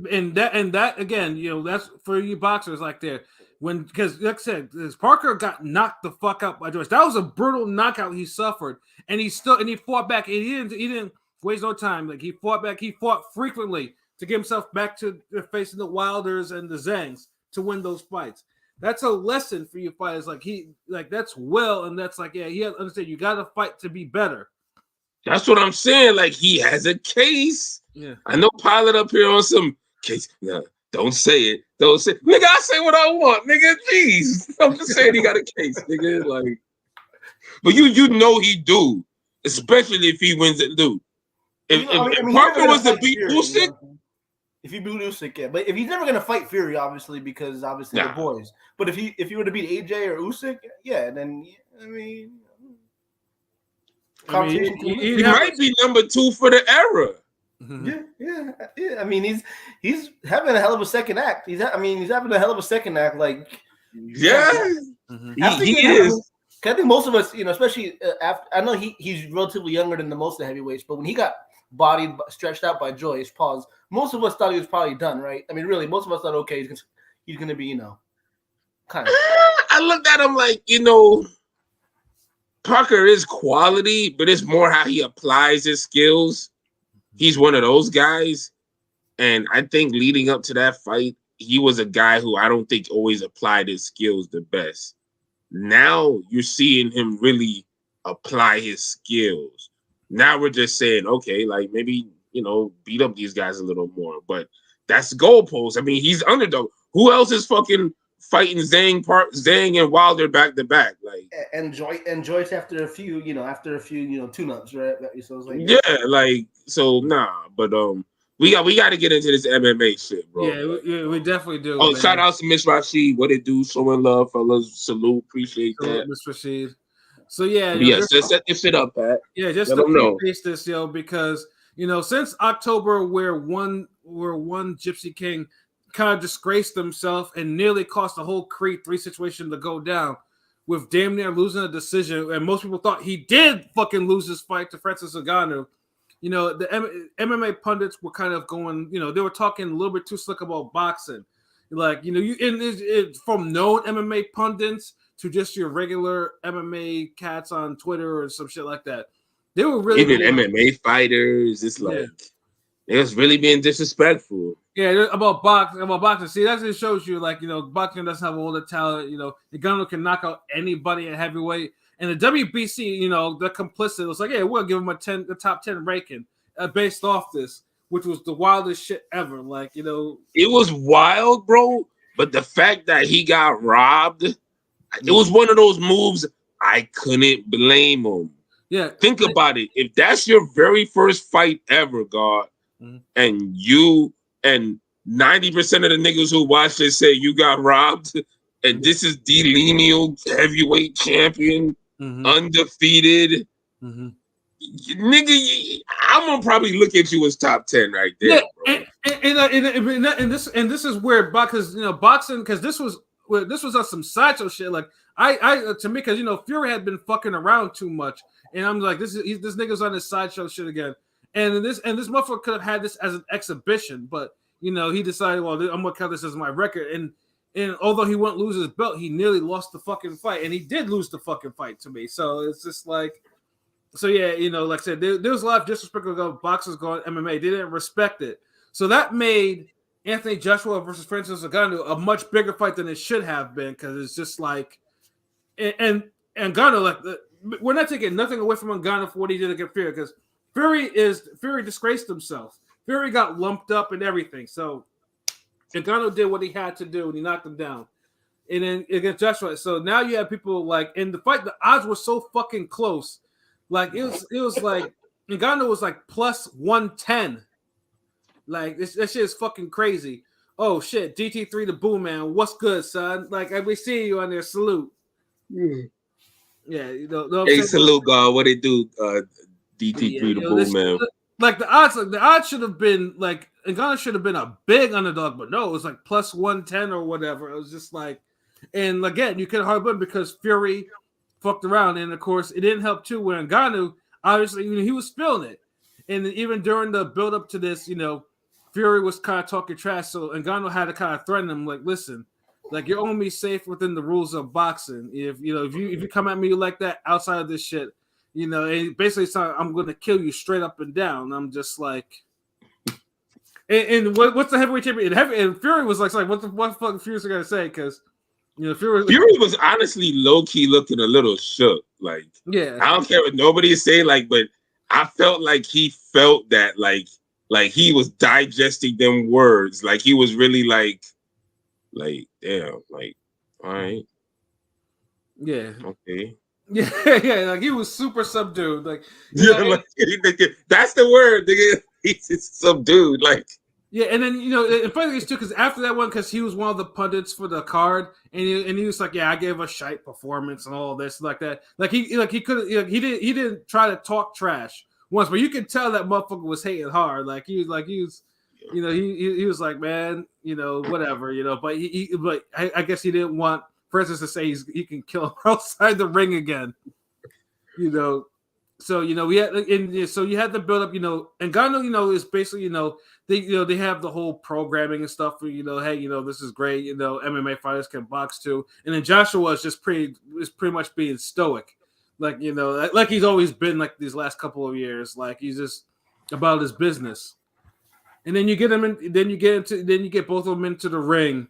And that again, that's for you boxers like there. Because like I said, Parker got knocked the fuck out by Joyce. That was a brutal knockout he suffered, and he fought back. And he didn't waste no time. Like he fought back. He fought frequently to get himself back to facing the Wilders and the Zangs to win those fights. that's a lesson for you fighters. Like that's and that's like, yeah, he has to understand you got to fight to be better. That's what I'm saying. Like, he has a case. Yeah. I know Pilot up here on some case. No, don't say it. Don't say it. Nigga, I say what I want, nigga. Jeez. I'm just saying he got a case, nigga. Like, but you know he do, especially if he wins it, dude. If Parker was to beat Usyk, if he beat Usyk, yeah. But if he's never gonna fight Fury, obviously, because obviously they're boys. But if he were to beat AJ or Usyk, yeah, then I mean he might be number 2 for the era. Yeah. I mean, he's having a hell of a second act. He's having a hell of a second act. Like, yeah, he is. I think most of us, especially after, I know he's relatively younger than most of the heavyweights, but when he got stretched out by Joyce, most of us thought he was probably done, right? I mean, really, most of us thought, okay, he's going to be, kind of. I looked at him like, Parker is quality, but it's more how he applies his skills. He's one of those guys. And I think leading up to that fight, he was a guy who I don't think always applied his skills the best. Now you're seeing him really apply his skills. Now we're just saying, okay, like maybe, beat up these guys a little more. But that's the goalpost. I mean, he's underdog. Who else is fucking fighting Zhang and Wilder back to back? Like, and Joyce after a few tune-ups, right? So it's like, but we got to get into this MMA shit, bro. Yeah, we definitely do. Oh, man. Shout out to Miss Rashid. What it do? Showing love, fellas. Salute. Appreciate that. Miss Rashid. So yeah, set this shit up, Pat. Yeah, just to face this, because since October, where one Gypsy King kind of disgraced himself and nearly cost the whole Creed 3 situation to go down, with damn near losing a decision, and most people thought he did fucking lose his fight to Francis Ngannou. The MMA pundits were kind of going, they were talking a little bit too slick about boxing. Like, from known MMA pundits to just your regular MMA cats on Twitter or some shit like that. They were really even MMA fighters. It's like it was really being disrespectful. Yeah, about boxing. See, that just shows you, like, boxing doesn't have all the talent. Ngannou can knock out anybody at heavyweight. And the WBC, they're complicit. It was like, we'll give him the top 10 ranking based off this, which was the wildest shit ever. Like, it was wild, bro. But the fact that he got robbed, it was one of those moves I couldn't blame him. Yeah. Think about it. If that's your very first fight ever, God, and you and 90% of the niggas who watch this say you got robbed, and this is the lineal heavyweight champion, undefeated, nigga, I'm gonna probably look at you as top 10 right there. Yeah, and this is weird, because boxing, because this was on some sideshow shit. Like to me, because Fury had been fucking around too much, and I'm like, this nigga's on this sideshow shit again. And this motherfucker could have had this as an exhibition, but he decided, well, I'm gonna count this as my record. And although he wouldn't lose his belt, he nearly lost the fucking fight, and he did lose the fucking fight to me. So it's just like, like I said, there was a lot of disrespect about boxers going MMA. They didn't respect it, so that made Anthony Joshua versus Francis Ngannou a much bigger fight than it should have been, because it's just like, and Ngannou, like, we're not taking nothing away from Ngannou for what he did against Fury, because Fury disgraced himself. Fury got lumped up and everything. So Ngannou did what he had to do, and he knocked him down. And then against Joshua, so now you have people like, in the fight, the odds were so fucking close. Like it was like Ngannou was like plus 110. Like that shit is fucking crazy. Oh shit, DT3 the Boom Man, what's good, son? Like we see you on there, salute. Yeah, hey, salute, God. What it do? DT3 the Boom Man. Like the odds should have been like, Ngannou should have been a big underdog, but no, it was like plus 110 or whatever. It was just like, and again, you could hard win because Fury fucked around, and of course, it didn't help too. Where Ngannou, obviously, he was feeling it, and even during the build up to this, Fury was kind of talking trash, so Ngannou had to kind of threaten him, like, listen, like, you're only safe within the rules of boxing. If you come at me like that outside of this shit, and basically it's like, I'm going to kill you straight up and down. I'm just like, and what's the heavyweight champion? And Fury was like, what the fuck Fury's going to say? Because You know, Fury was honestly low key looking a little shook. Like, yeah, I don't care what nobody say. Like, but I felt like he felt that like he was digesting them words. Like he was really like damn, like, all right, yeah, okay. yeah, yeah. Like he was super subdued. Like, Yeah, like, that's the word. Nigga. He's subdued. Like, yeah, and then and funny thing is too, because after that one, because he was one of the pundits for the card, and he was like, "Yeah, I gave a shite performance and all this like that." Like he could he didn't try to talk trash once, but you could tell that motherfucker was hating hard. Like he was he was like, man, whatever, but but I guess he didn't want Francis to say he can kill him outside the ring again, So we had, and so you had the build up, and Ngannou, is basically, they have the whole programming and stuff. Hey, this is great. MMA fighters can box too, and then Joshua is pretty much being stoic, like like he's always been like these last couple of years. Like he's just about his business, and then you get him in, then you get both of them into the ring,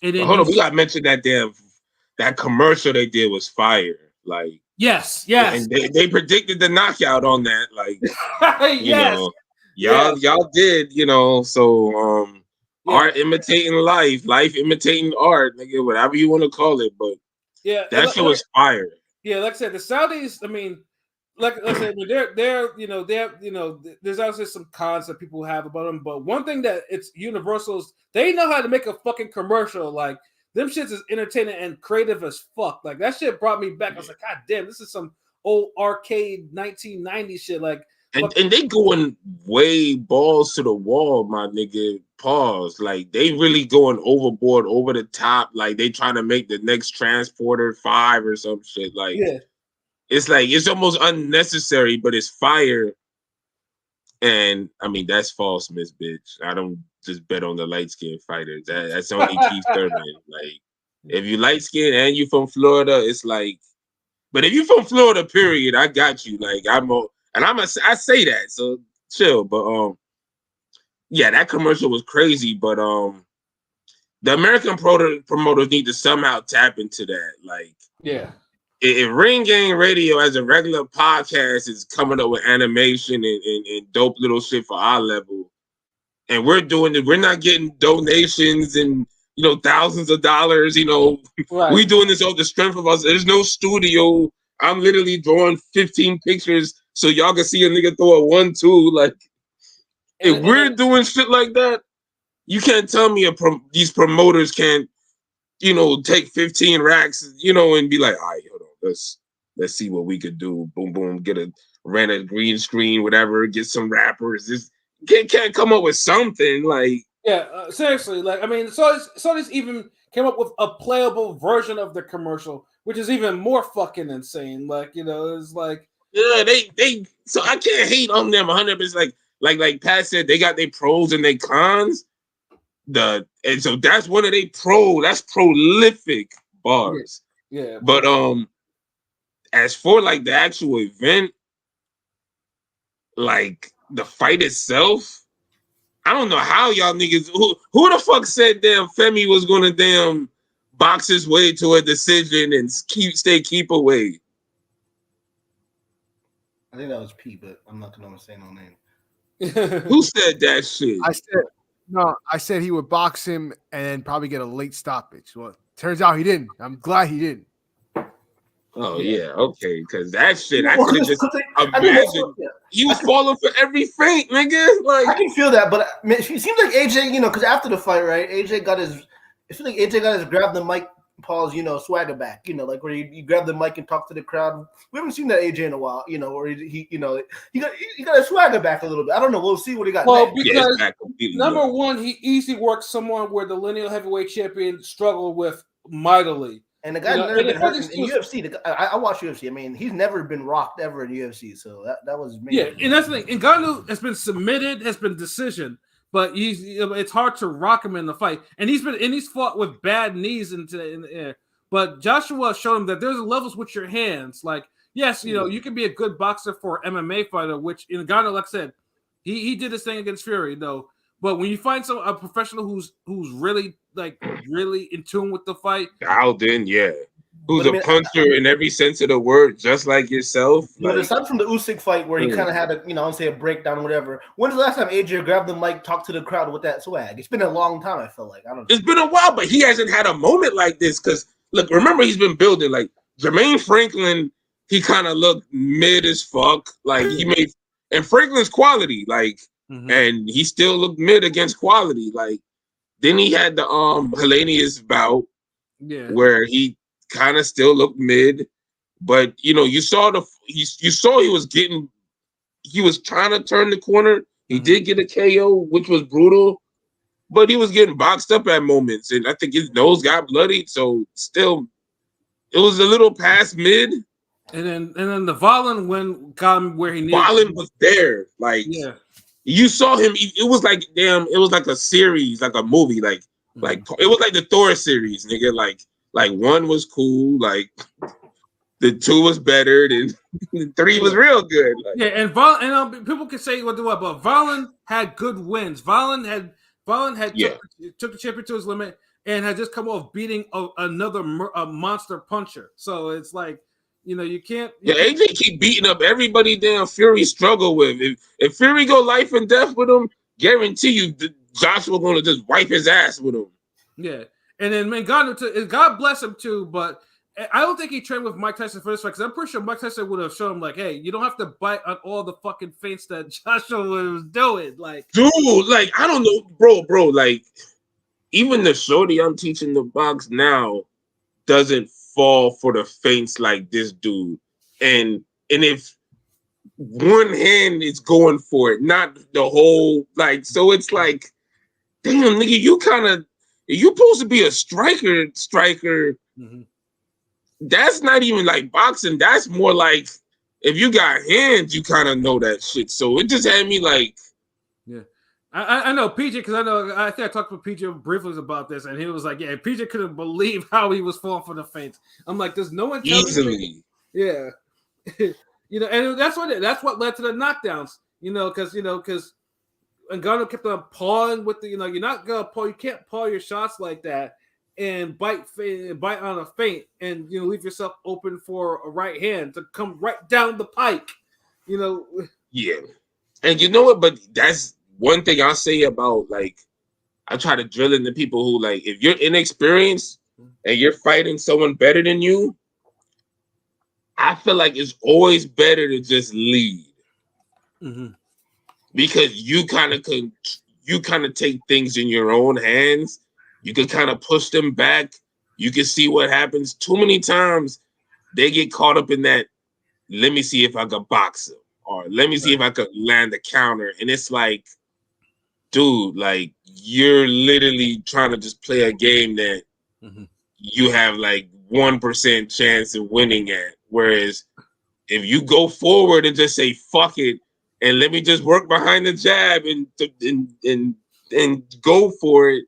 and then hold on, we got to mention that commercial they did was fire, like. Yes. And they predicted the knockout on that. Like, yes. Y'all did, so art imitating life imitating art, nigga, whatever you want to call it. But that shit was fire. Yeah, like I said, the Saudis, I mean, like I said, there's also some cons that people have about them. But one thing that it's universal is they know how to make a fucking commercial. Like, them shits is entertaining and creative as fuck. Like that shit brought me back. I was like, God damn, this is some old arcade 1990 shit. Like, and they going way balls to the wall, my nigga. Pause. Like they really going overboard, over the top. Like they trying to make the next Transporter 5 or some shit. Like, it's like it's almost unnecessary, but it's fire. And I mean that's false, Miss Bitch. I don't just bet on the light skinned fighters. That's only Keith Thurman. Like, if you light skinned and you from Florida, it's like. But if you from Florida, period, I got you. Like I say that. So chill. But yeah, that commercial was crazy. But the American promoters need to somehow tap into that. Like, yeah. If Ring Gang Radio as a regular podcast is coming up with animation and dope little shit for our level, and we're doing it, we're not getting donations and thousands of dollars. Right. We doing this off the strength of us. There's no studio. I'm literally drawing 15 pictures so y'all can see a nigga throw a 1-2. Like, if we're doing shit like that, you can't tell me these promoters can't, take 15 racks, and be like, all right, hold on, let's see what we could do. Boom, boom, rent a green screen, whatever, get some rappers. This can't come up with something like. Yeah, seriously. Like, I mean, Sony's even came up with a playable version of the commercial, which is even more fucking insane. Like, it's like. Yeah, they. So I can't hate on them 100%. Like Pat said, they got their pros and their cons. And so that's one of their that's prolific bars. Yeah. But as for like the actual event, like the fight itself, I don't know how y'all niggas who the fuck said damn Femi was gonna damn box his way to a decision and keep away. I think that was P, but I'm not gonna say no name. Who said that shit? I said he would box him and probably get a late stoppage. Well, turns out he didn't. I'm glad he didn't. Oh yeah, okay, because that shit I could have just imagined. He was falling for every feint, nigga. Like I can feel that, but it seems like AJ, because after the fight, right? AJ got his grab the mic, Paul's, swagger back, like where you grab the mic and talk to the crowd. We haven't seen that AJ in a while, where he got his swagger back a little bit. I don't know. We'll see what he got. Well, because number one, he easily worked someone where the lineal heavyweight champion struggled with mightily. And the guy's never been hurt in UFC. I watch UFC. I mean, he's never been rocked ever in UFC. So that was amazing. Yeah, and that's the thing. Ngannou has been submitted, has been decision, but it's hard to rock him in the fight. And he's fought with bad knees in the air. But Joshua showed him that there's levels with your hands. Like, yes, you can be a good boxer for an MMA fighter, which Ngannou, like I said, he did his thing against Fury, though. But when you find a professional who's really like really in tune with the fight. Dialed in, yeah. Who's But I mean, a puncher in every sense of the word, just like yourself. But Like, aside from the Usyk fight where he kind of had a, I'll say a breakdown or whatever, when's the last time AJ grabbed the mic, talked to the crowd with that swag? It's been a long time, I feel like. I don't know. it's been a while, but he hasn't had a moment like this. Because, look, remember, he's been building. Like, Jermaine Franklin, he kind of looked mid as fuck. Like, he made, and Franklin's quality, like, and he still looked mid against quality. Like, then he had the Helenius bout, where he kind of still looked mid, but you saw he was trying to turn the corner. He did get a KO, which was brutal, but he was getting boxed up at moments, and I think his nose got bloodied. So still, it was a little past mid. And then the Volin got him where he needed. Volin was there, like you saw him. It was like it was like a series, like a movie, like it was like the Thor series, nigga. Like 1 was cool, like the 2 was better, then the 3 was real good. Like, and Volin, people can say what they want, but Volin had good wins. Volin had took the champion to his limit and had just come off beating another monster puncher. So it's like, you can't. AJ keep beating up everybody. Damn, Fury struggle with. If Fury go life and death with him, guarantee you Joshua gonna just wipe his ass with him. Yeah. And then Ngannou, God bless him too, but I don't think he trained with Mike Tyson for this fight because I'm pretty sure Mike Tyson would have shown him like, hey, you don't have to bite on all the fucking feints that Joshua was doing. Like, dude, like I don't know, bro. Like, even the shorty I'm teaching the box now doesn't fall for the feints like this dude. And if one hand is going for it, not the whole like. So it's like, damn, nigga, you supposed to be a striker. That's not even like boxing. That's more like if you got hands, you kind of know that shit. So it just had me like, I know PJ because I think I talked with PJ briefly about this, and he was like, yeah, PJ couldn't believe how he was falling for the feints. I'm like, there's no one easily, yeah, and that's what led to the knockdowns, because Ngannou kept on pawing with you're not gonna paw, you can't paw your shots like that and bite on a feint and leave yourself open for a right hand to come right down the pike, Yeah, and you know what? But that's one thing I'll say about like I try to drill into people who like if you're inexperienced and you're fighting someone better than you, I feel like it's always better to just lead. Because you kind of take things in your own hands. You can kind of push them back. You can see what happens. Too many times they get caught up in that. Let me see if I could box him, or let me see if I could land a counter. And it's like, dude, like you're literally trying to just play a game that you have like 1% chance of winning at. Whereas if you go forward and just say fuck it, and let me just work behind the jab and go for it,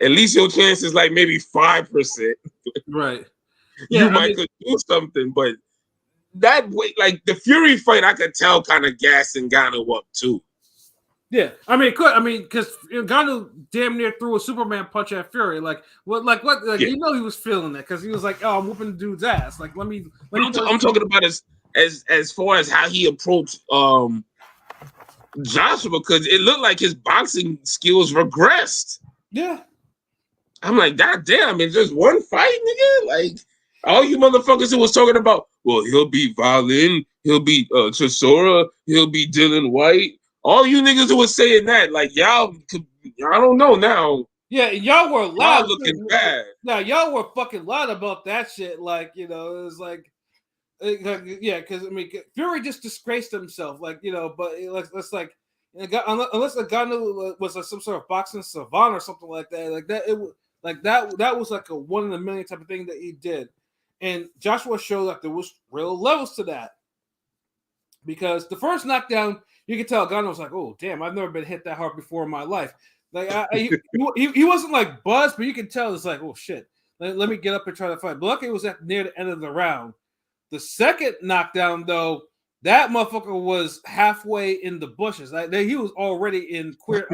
at least your chance is like maybe 5%. Right. You could do something, but that way, like the Fury fight, I could tell kind of gassing Ngannou up too. Yeah, because Ngannou damn near threw a Superman punch at Fury. He was feeling that because he was like, "Oh, I'm whooping the dude's ass." Like, I'm talking about as far as how he approached Joshua, because it looked like his boxing skills regressed. Yeah, I'm like, God damn, it's just one fight, nigga. Like all you motherfuckers who was talking about, well, he'll beat Volin, he'll beat Chisora, he'll beat Dylan White. All you niggas who was saying that, like y'all, I don't know now. Yeah, y'all were loud. Looking bad. Now y'all were fucking loud about that shit. Like it was like, because Fury just disgraced himself. Like but it's like, unless Ngannou was like some sort of boxing savant or something like that. Like that, that was like a 1 in a million type of thing that he did. And Joshua showed that there was real levels to that. Because the first knockdown, you could tell Ngannou was like, "Oh, damn! I've never been hit that hard before in my life." Like he wasn't like buzzed, but you can tell it's like, "Oh shit! Let me get up and try to fight." But luckily, it was near the end of the round. The second knockdown, though, that motherfucker was halfway in the bushes. Like he was already on Queer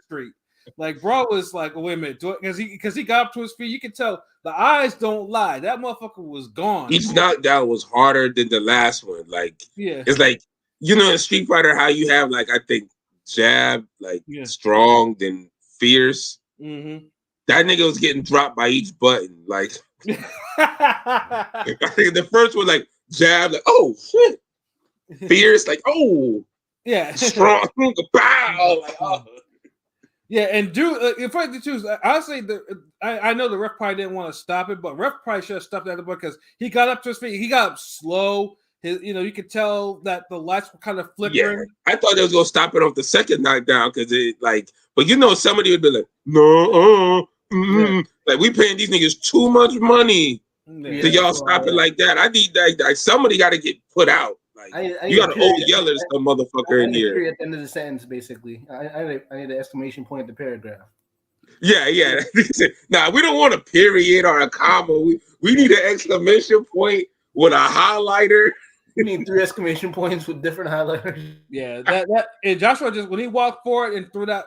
Street. Like, bro was like, wait a minute, because he got up to his feet. You can tell the eyes don't lie. That motherfucker was gone. Each knockdown was harder than the last one. Like, yeah, it's like, you know, in Street Fighter, how you have, like, I think jab, like strong, then fierce. Mm-hmm. That nigga was getting dropped by each button. Like, I think the first one, like, jab, like, oh, shit. Fierce, like, oh. Yeah. Strong, pow. Like, oh. Yeah, and if I had to choose, honestly, I know the ref probably didn't want to stop it, but ref probably should have stopped that because he got up to his feet. He got up slow. You could tell that the lights were kind of flickering. Yeah, I thought they was gonna stop it off the second knockdown because it like, but you know, somebody would be like, no, like we paying these niggas too much money to y'all stop it like that. I need that. Somebody got to get put out. Like, you got an old yeller, some motherfucker in here. At the end of the sentence, basically, I need an exclamation point at the paragraph. Yeah. Nah, we don't want a period or a comma. We need an exclamation point with a highlighter. You need 3 exclamation points with different highlighters. Yeah, that and Joshua just when he walked forward and threw that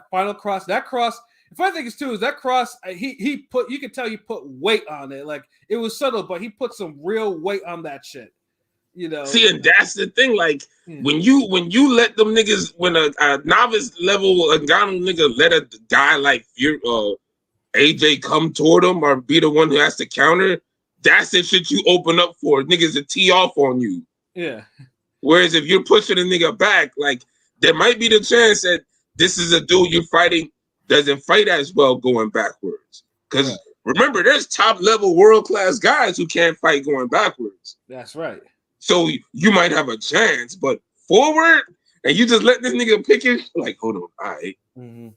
final cross. That cross. The funny thing is too is that cross. He put. You could tell he put weight on it. Like it was subtle, but he put some real weight on that shit. You know. See, and that's the thing. Like when you let them niggas, when a novice level Ngannou nigga let a guy like AJ come toward him or be the one who has to counter. That's the shit you open up for niggas to tee off on you. Yeah. Whereas if you're pushing a nigga back, like there might be the chance that this is a dude you're fighting doesn't fight as well going backwards. Because remember, there's top level world class guys who can't fight going backwards. That's right. So you might have a chance, but forward and you just let this nigga pick it. Like, hold on, all right. Mm-hmm.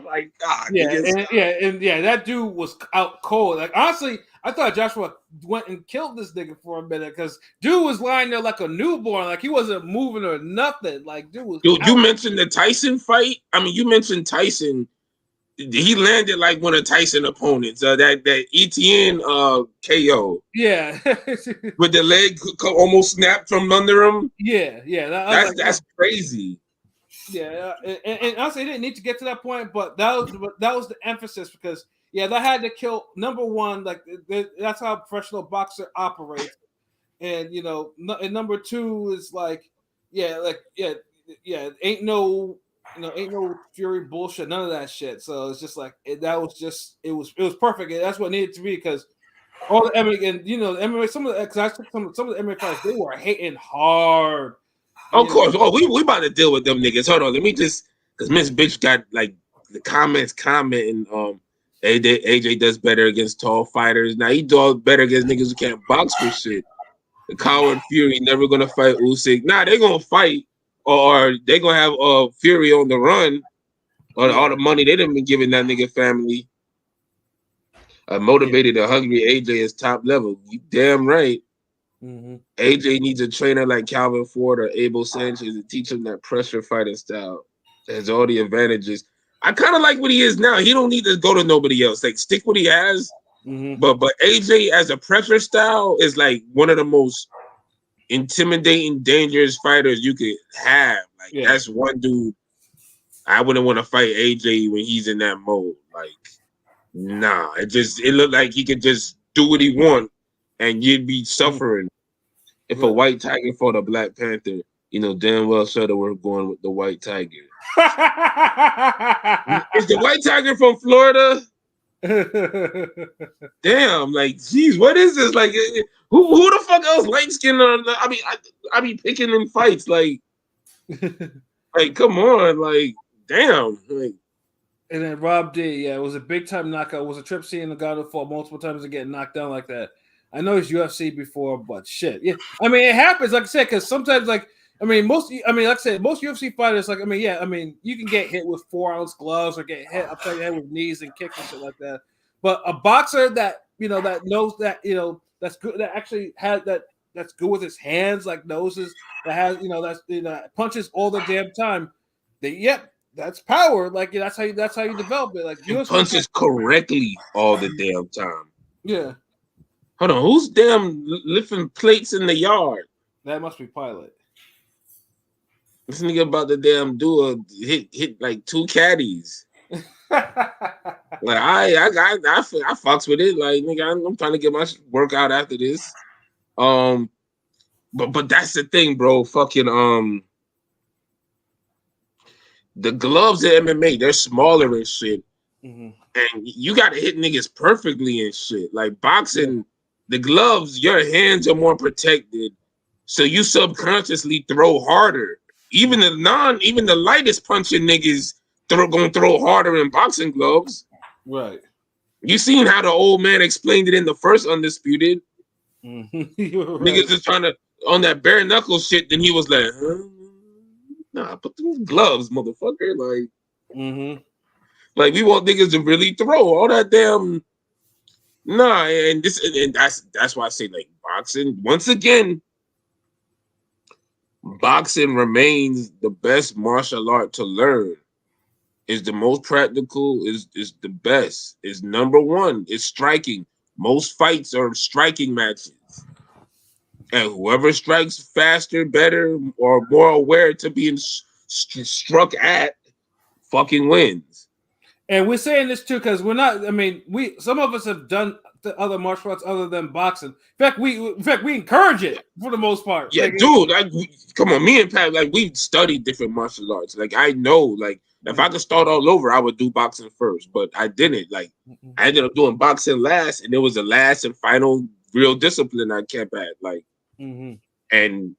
Like God. Yeah, that dude was out cold. Like honestly, I thought Joshua went and killed this nigga for a minute because dude was lying there like a newborn, like he wasn't moving or nothing. Like dude was. You mentioned the Tyson fight. I mean, you mentioned Tyson. He landed like one of Tyson opponents. That Etienne KO. Yeah. With the leg almost snapped from under him. Yeah. That's crazy. Yeah, and honestly, it didn't need to get to that point, but that was the emphasis because that had to kill number one. Like that's how a professional boxer operates, and and number two is ain't no Fury bullshit, none of that shit. So it's just like it was perfect. And that's what it needed to be because all the MMA and the MMA, some of the MMA fighters they were hitting hard. Of course. Oh, we about to deal with them niggas. Hold on. Let me just because Miss Bitch got like the commenting. AJ does better against tall fighters. Now he does better against niggas who can't box for shit. The coward Fury never gonna fight Usyk. Nah, they gonna fight or they gonna have Fury on the run. Or all the money they done been giving that nigga family. Motivated and hungry AJ is top level. You damn right. Mm-hmm. AJ needs a trainer like Calvin Ford or Abel Sanchez to teach him that pressure fighting style. Has all the advantages. I kind of like what he is now. He don't need to go to nobody else. Like stick what he has. Mm-hmm. But AJ as a pressure style is like one of the most intimidating, dangerous fighters you could have. Like that's one dude I wouldn't want to fight AJ when he's in that mode. Like, nah. It looked like he could just do what he want. And you'd be suffering if a white tiger fought a Black Panther. Damn well Shutterworth we're going with the white tiger. Is the white tiger from Florida? Damn, like, geez, what is this? Like, who the fuck else light skinned? I be picking in fights. Like, come on, like, damn, like. And then Rob D, it was a big time knockout. It was a trip seeing Ngannou fall multiple times and get knocked down like that. I know it's UFC before, but shit. Yeah. I mean, it happens, like I said, because sometimes, most UFC fighters, you can get hit with 4-ounce gloves or get hit upside the head with knees and kicks and shit like that. But a boxer that knows that, that's good, that actually has that's good with his hands, like noses, that has, punches all the damn time. That's power. Like, that's how you develop it. Like, he punches correctly all the damn time. Yeah. Hold on, who's damn lifting plates in the yard? That must be Pilot. This nigga about to damn do a hit like 2 caddies. Like I fucks with it. Like nigga, I'm trying to get my workout after this. But that's the thing, bro. Fucking the gloves at MMA, they're smaller and shit. And you gotta hit niggas perfectly and shit. Like boxing, the gloves, your hands are more protected. So you subconsciously throw harder. Even the lightest punching niggas gonna throw harder in boxing gloves. Right. You seen how the old man explained it in the first Undisputed. Niggas just trying to on that bare knuckle shit. Then he was like, nah, put those gloves, motherfucker. Like we want niggas to really throw all that damn. Nah, and that's why I say like boxing. Once again, boxing remains the best martial art to learn. Is the most practical, is the best, is number one, is striking. Most fights are striking matches. And whoever strikes faster, better, or more aware to being struck at fucking wins. And we're saying this too because we're not, I mean, some of us have done the other martial arts other than boxing. In fact, we encourage it for the most part. Yeah, like, dude, come on, me and Pat, like we've studied different martial arts. Like I know, like if I could start all over, I would do boxing first, but I didn't. Like I ended up doing boxing last, and it was the last and final real discipline I kept at. Like, and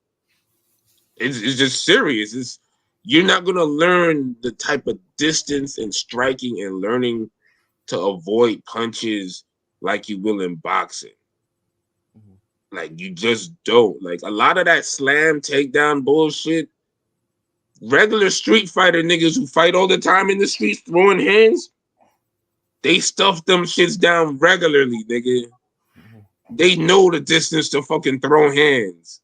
it's just serious. You're not gonna learn the type of distance and striking and learning to avoid punches like you will in boxing. Like you just don't. Like a lot of that slam takedown bullshit. Regular street fighter niggas who fight all the time in the streets throwing hands, they stuff them shits down regularly, nigga. They know the distance to fucking throw hands.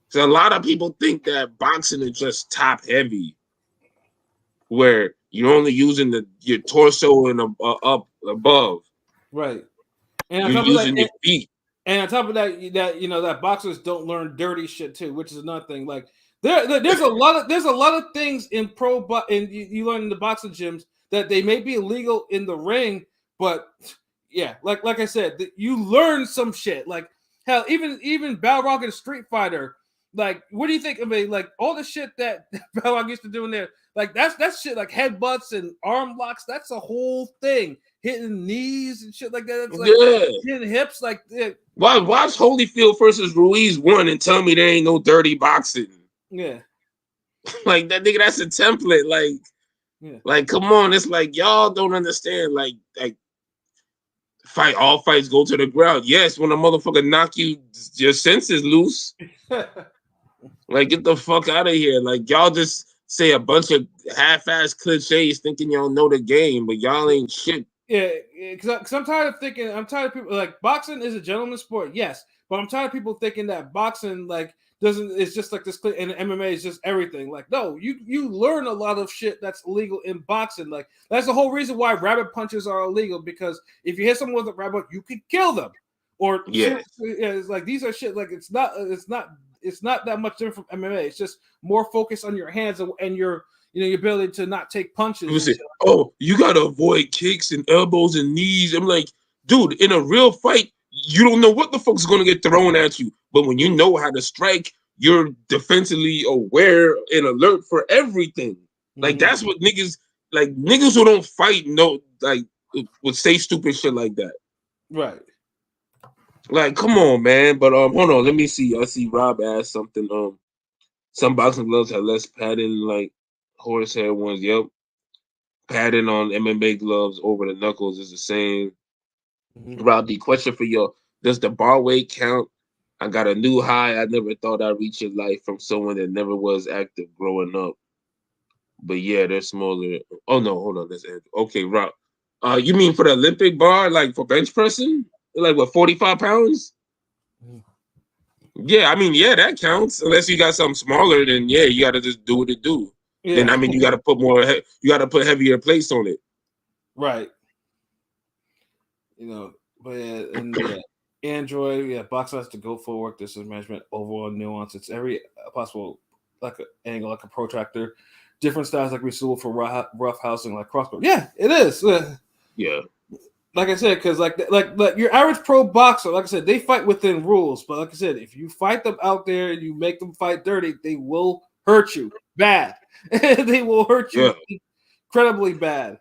So a lot of people think that boxing is just top heavy, where you're only using your torso and up above. Right. And you're using your feet. And on top of that, that boxers don't learn dirty shit too, which is another thing. Like there's a lot of things in you learn in the boxing gyms that they may be illegal in the ring, but yeah, like I said, you learn some shit. Like hell, even Balrog and Street Fighter. Like, what do you think? I mean, like all the shit that Balrog used to do in there, like that's shit, like headbutts and arm locks. That's a whole thing. Hitting knees and shit like that. It's like hitting hips. Like, watch Holyfield versus Ruiz 1 and tell me there ain't no dirty boxing. Yeah, like that nigga. That's a template. Like, come on. It's like y'all don't understand. Like, all fights go to the ground. Yes, when a motherfucker knock you, your senses loose. Like, get the fuck out of here. Like, y'all just say a bunch of half-ass cliches thinking y'all know the game, but y'all ain't shit. Yeah, because I'm tired of people, like, boxing is a gentleman's sport, yes, but I'm tired of people thinking that boxing, like, it's just like this, and MMA is just everything. Like, no, you learn a lot of shit that's illegal in boxing. Like, that's the whole reason why rabbit punches are illegal, because if you hit someone with a rabbit, you could kill them. Or it's like these are shit. Like it's not that much different from MMA. It's just more focused on your hands and your ability to not take punches. Say, oh, you gotta avoid kicks and elbows and knees. I'm like, dude, in a real fight, you don't know what the fuck's gonna get thrown at you. But when you know how to strike, you're defensively aware and alert for everything. Like that's what niggas who don't fight would say stupid shit like that. Right. Like, come on, man. But hold on, let me see. I see Rob asked something. Some boxing gloves have less padding, like horsehair ones. Yep. Padding on MMA gloves over the knuckles is the same. Rob, the question for you: does the bar weight count? I got a new high I never thought I'd reach in life from someone that never was active growing up. But yeah, they're smaller. Oh no, hold on. That's okay, Rob. You mean for the Olympic bar, like for bench pressing? Like what, 45 pounds? Yeah, I mean, yeah, that counts. Unless you got something smaller, then yeah, you gotta just do what it do. Yeah. Then I mean, you gotta put heavier plates on it. Right. But Android, boxing has to go forward. This is management overall nuance. It's every possible like an angle, like a protractor. Different styles like we saw for rough housing, like crossbow. Yeah, it is. Yeah. Like I said, because like your average pro boxer, like I said, they fight within rules. But like I said, if you fight them out there and you make them fight dirty, they will hurt you bad. They will hurt you incredibly bad.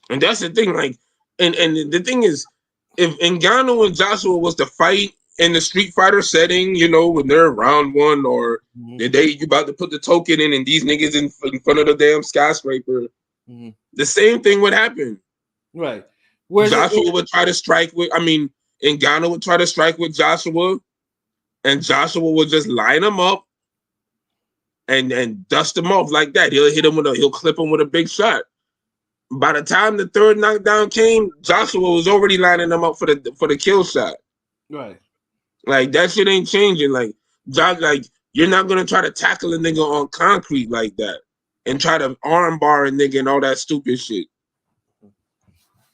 And that's the thing, like, and the thing is, if Ngannou and Joshua was to fight in the Street Fighter setting, you know, when they're round one or the day you about to put the token in and these niggas in front of the damn skyscraper, the same thing would happen. Right. Joshua would try to strike with, Ngannou would try to strike with Joshua, and Joshua would just line him up and dust him off like that. He'll clip him with a big shot. By the time the third knockdown came, Joshua was already lining him up for the kill shot. Right. Like that shit ain't changing. Like you're not gonna try to tackle a nigga on concrete like that and try to arm bar a nigga and all that stupid shit.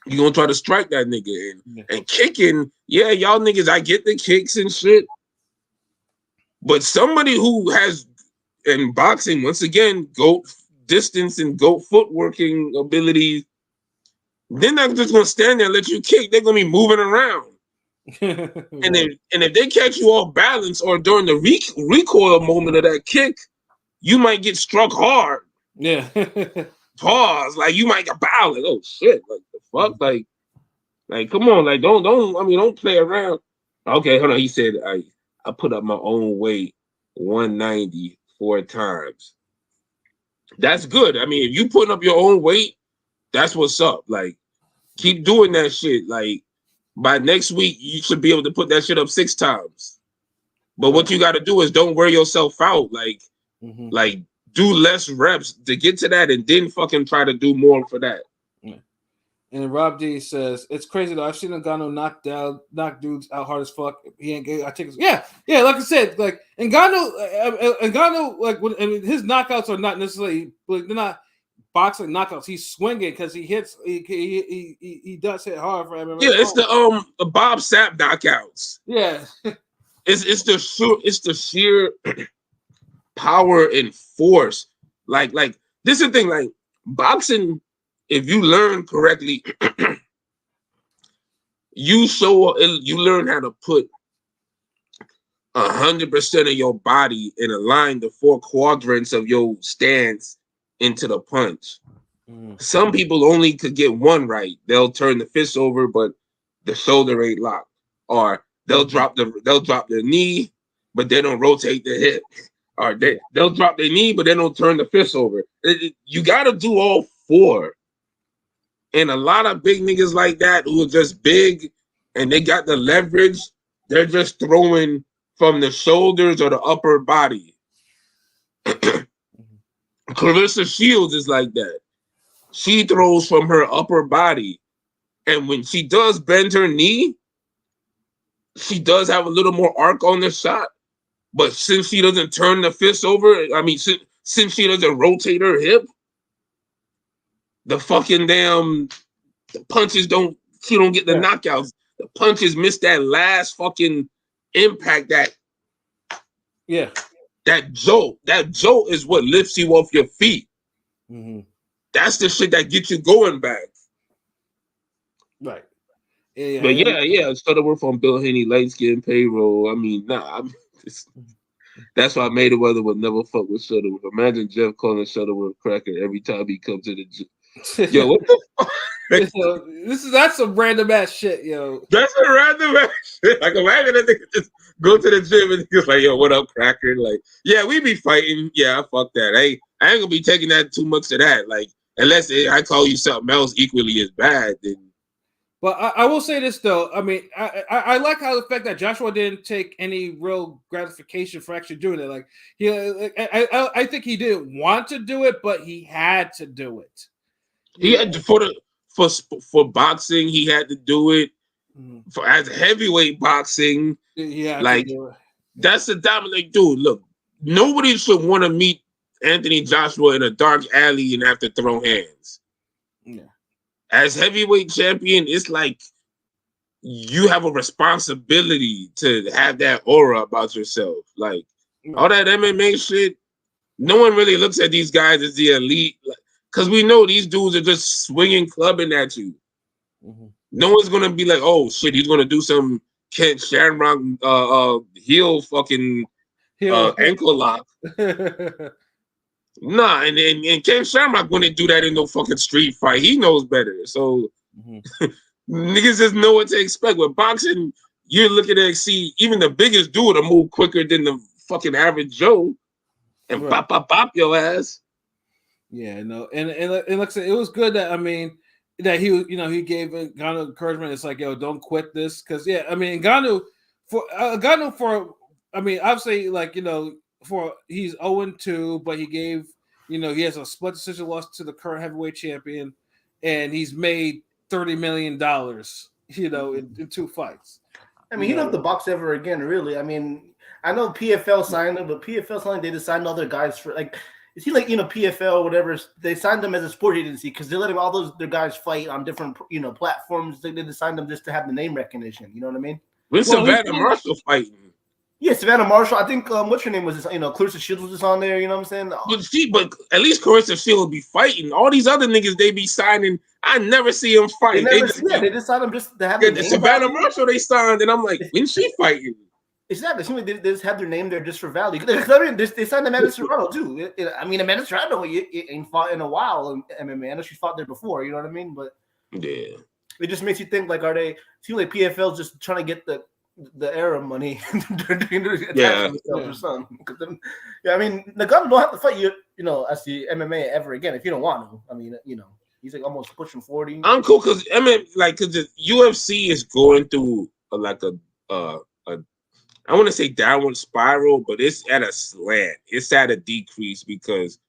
You're gonna try to strike that nigga and kicking. Yeah, y'all niggas, I get the kicks and shit. But somebody who has in boxing, once again, GOAT distance and GOAT footworking abilities, they're not just gonna stand there and let you kick. They're gonna be moving around. And if they catch you off balance or during the recoil moment of that kick, you might get struck hard. Yeah. Pause. Like you might get bowed. Like, oh shit. Like the fuck? Like come on. Like don't play around. Okay, hold on. He said I put up my own weight 190 4 times. That's good. I mean, if you putting up your own weight, that's what's up. Like, keep doing that shit. Like, by next week, you should be able to put that shit up 6 times. But what you got to do is don't wear yourself out. Like, do less reps to get to that, and then fucking try to do more for that. And Rob D says it's crazy though. I've seen Ngannou knock dudes out hard as fuck. He ain't gay. I take it. Yeah. Like I said, like Ngannou, like his knockouts are not necessarily, like they're not boxing knockouts. He's swinging because he hits. He does hit hard for MMA. Yeah, it's the Bob Sapp knockouts. Yeah, it's the sheer power and force. Like this is the thing. Like boxing. If you learn correctly, you learn how to put 100% of your body and align the 4 quadrants of your stance into the punch. Some people only could get one right. They'll turn the fist over, but the shoulder ain't locked. Or they'll drop their knee, but they don't rotate the hip. Or they'll drop their knee, but they don't turn the fist over. You got to do all 4. And a lot of big niggas like that who are just big and they got the leverage, they're just throwing from the shoulders or the upper body. Clarissa Shields is like that. She throws from her upper body. And when she does bend her knee, she does have a little more arc on the shot. But since she doesn't turn the fist over, since she doesn't rotate her hip, the fucking the punches she don't get the knockouts. The punches miss that last fucking impact, that jolt. That jolt is what lifts you off your feet. That's the shit that gets you going back. Right. But yeah, Shuttleworth on Bill Haney, light skin payroll. That's why Mayweather would never fuck with Shuttleworth. Imagine Jeff calling Shuttleworth cracker every time he comes to the gym. Yo, what the fuck? That's some random ass shit, yo. That's a random ass shit. Like, imagine a nigga just go to the gym and he's like, yo, what up, cracker? Like, yeah, we be fighting. Yeah, fuck that. I ain't gonna be taking that too much to that. Like, unless I call you something else equally as bad, then. But I will say this though. I mean, I like how the fact that Joshua didn't take any real gratification for actually doing it. Like, I think he didn't want to do it, but he had to do it. He had to, for boxing, he had to do it. For as heavyweight boxing, that's the dominant dude. Look, nobody should want to meet Anthony Joshua in a dark alley and have to throw hands. Yeah. As heavyweight champion, it's like you have a responsibility to have that aura about yourself. Like all that MMA shit, no one really looks at these guys as the elite because we know these dudes are just swinging, clubbing at you. Mm-hmm. No one's gonna be like, oh shit, he's gonna do some Kent Shamrock heel fucking ankle lock. Nah, and Ken Shamrock wouldn't do that in no fucking street fight. He knows better. So niggas just know what to expect. With boxing, you're looking at see even the biggest dude to move quicker than the fucking average Joe and bop your ass. Yeah, no, and like I said, it was good that that he gave Ngannou encouragement. It's like, yo, don't quit this, because Ngannou obviously, like, he's 0-2, but he gave, he has a split decision loss to the current heavyweight champion, and he's made $30 million, in 2 fights. I mean, he don't have to box ever again, really. I mean, I know PFL signed him, but PFL signed, they just signed other guys for, like, is he like, PFL or whatever? They signed them as a sport agency because they're letting all their guys fight on different, platforms. They just signed them just to have the name recognition. You know what I mean? When's Savannah Marshall fighting? Yeah, Savannah Marshall. I think what's her name was this, Clarissa Shields was just on there. You know what I'm saying? But at least Clarissa Shields will be fighting. All these other niggas they be signing, I never see them fight. They just signed them just to have the Savannah Marshall they signed, and I'm like, when's she fighting? Exactly. They just have their name there just for value. They signed Amanda Serrano too. Amanda Serrano ain't fought in a while in MMA. I know she fought there before. You know what I mean? But yeah, it just makes you think, like, seem like PFL's just trying to get the era money. Yeah. Or something. I mean, Ngannou don't have to fight you, as the MMA ever again if you don't want to. He's like almost pushing 40. I'm cool because the UFC is going through I want to say downward spiral, but it's at a slant. It's at a decrease because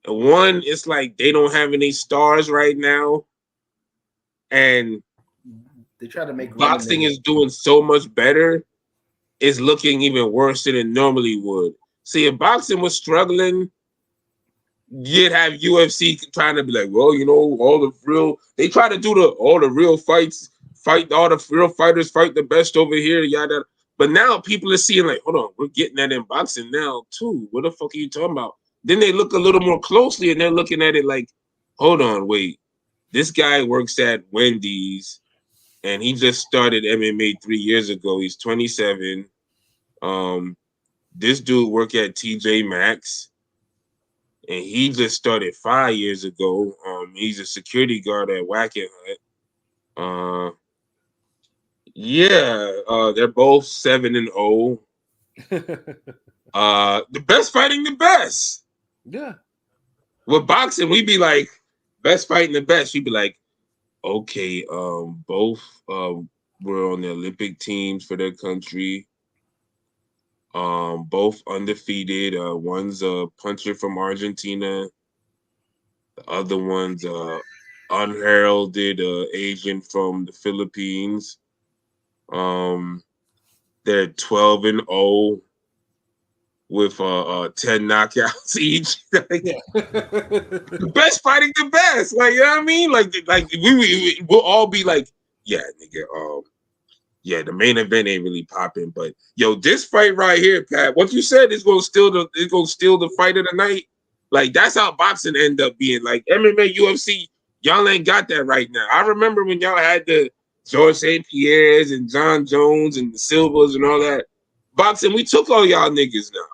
one, it's like they don't have any stars right now, and they try to make boxing is doing so much better. It's looking even worse than it normally would. See, if boxing was struggling, you'd have UFC trying to be like, well, they try to do all the real fights, fight all the real fighters, fight the best over here, yada. But now people are seeing like, hold on, we're getting that in boxing now too. What the fuck are you talking about? Then they look a little more closely and they're looking at it like, hold on, wait. This guy works at Wendy's and he just started MMA 3 years ago. He's 27. This dude worked at TJ Maxx and he just started 5 years ago. He's a security guard at Wacken Hut. They're both 7-0. The best fighting the best. Yeah. With boxing, we'd be like, best fighting the best. You'd be like, okay, both were on the Olympic teams for their country. Both undefeated. One's a puncher from Argentina. The other one's unheralded Asian from the Philippines. They're 12-0 with 10 knockouts each. The best fighting the best. Like, you know what I mean? Like we'll all be like, yeah, nigga, the main event ain't really popping, but yo, this fight right here, Pat, what you said is gonna steal the fight of the night. Like, that's how boxing end up being. Like MMA, UFC, y'all ain't got that right now. I remember when y'all had the George St. Pierre's and John Jones and the Silvas and all that. Boxing, we took all y'all niggas now.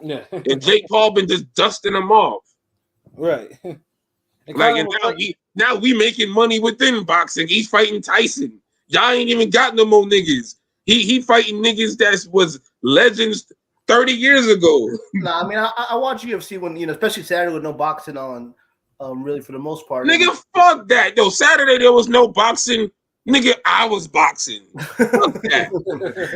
Yeah. And Jake Paul been just dusting them off. Right. Now we making money within boxing. He's fighting Tyson. Y'all ain't even got no more niggas. He fighting niggas that was legends 30 years ago. Nah, I mean, I watch UFC when, especially Saturday with no boxing on, really for the most part. Nigga, fuck that. Yo, Saturday there was no boxing. Nigga, I was boxing. Fuck that.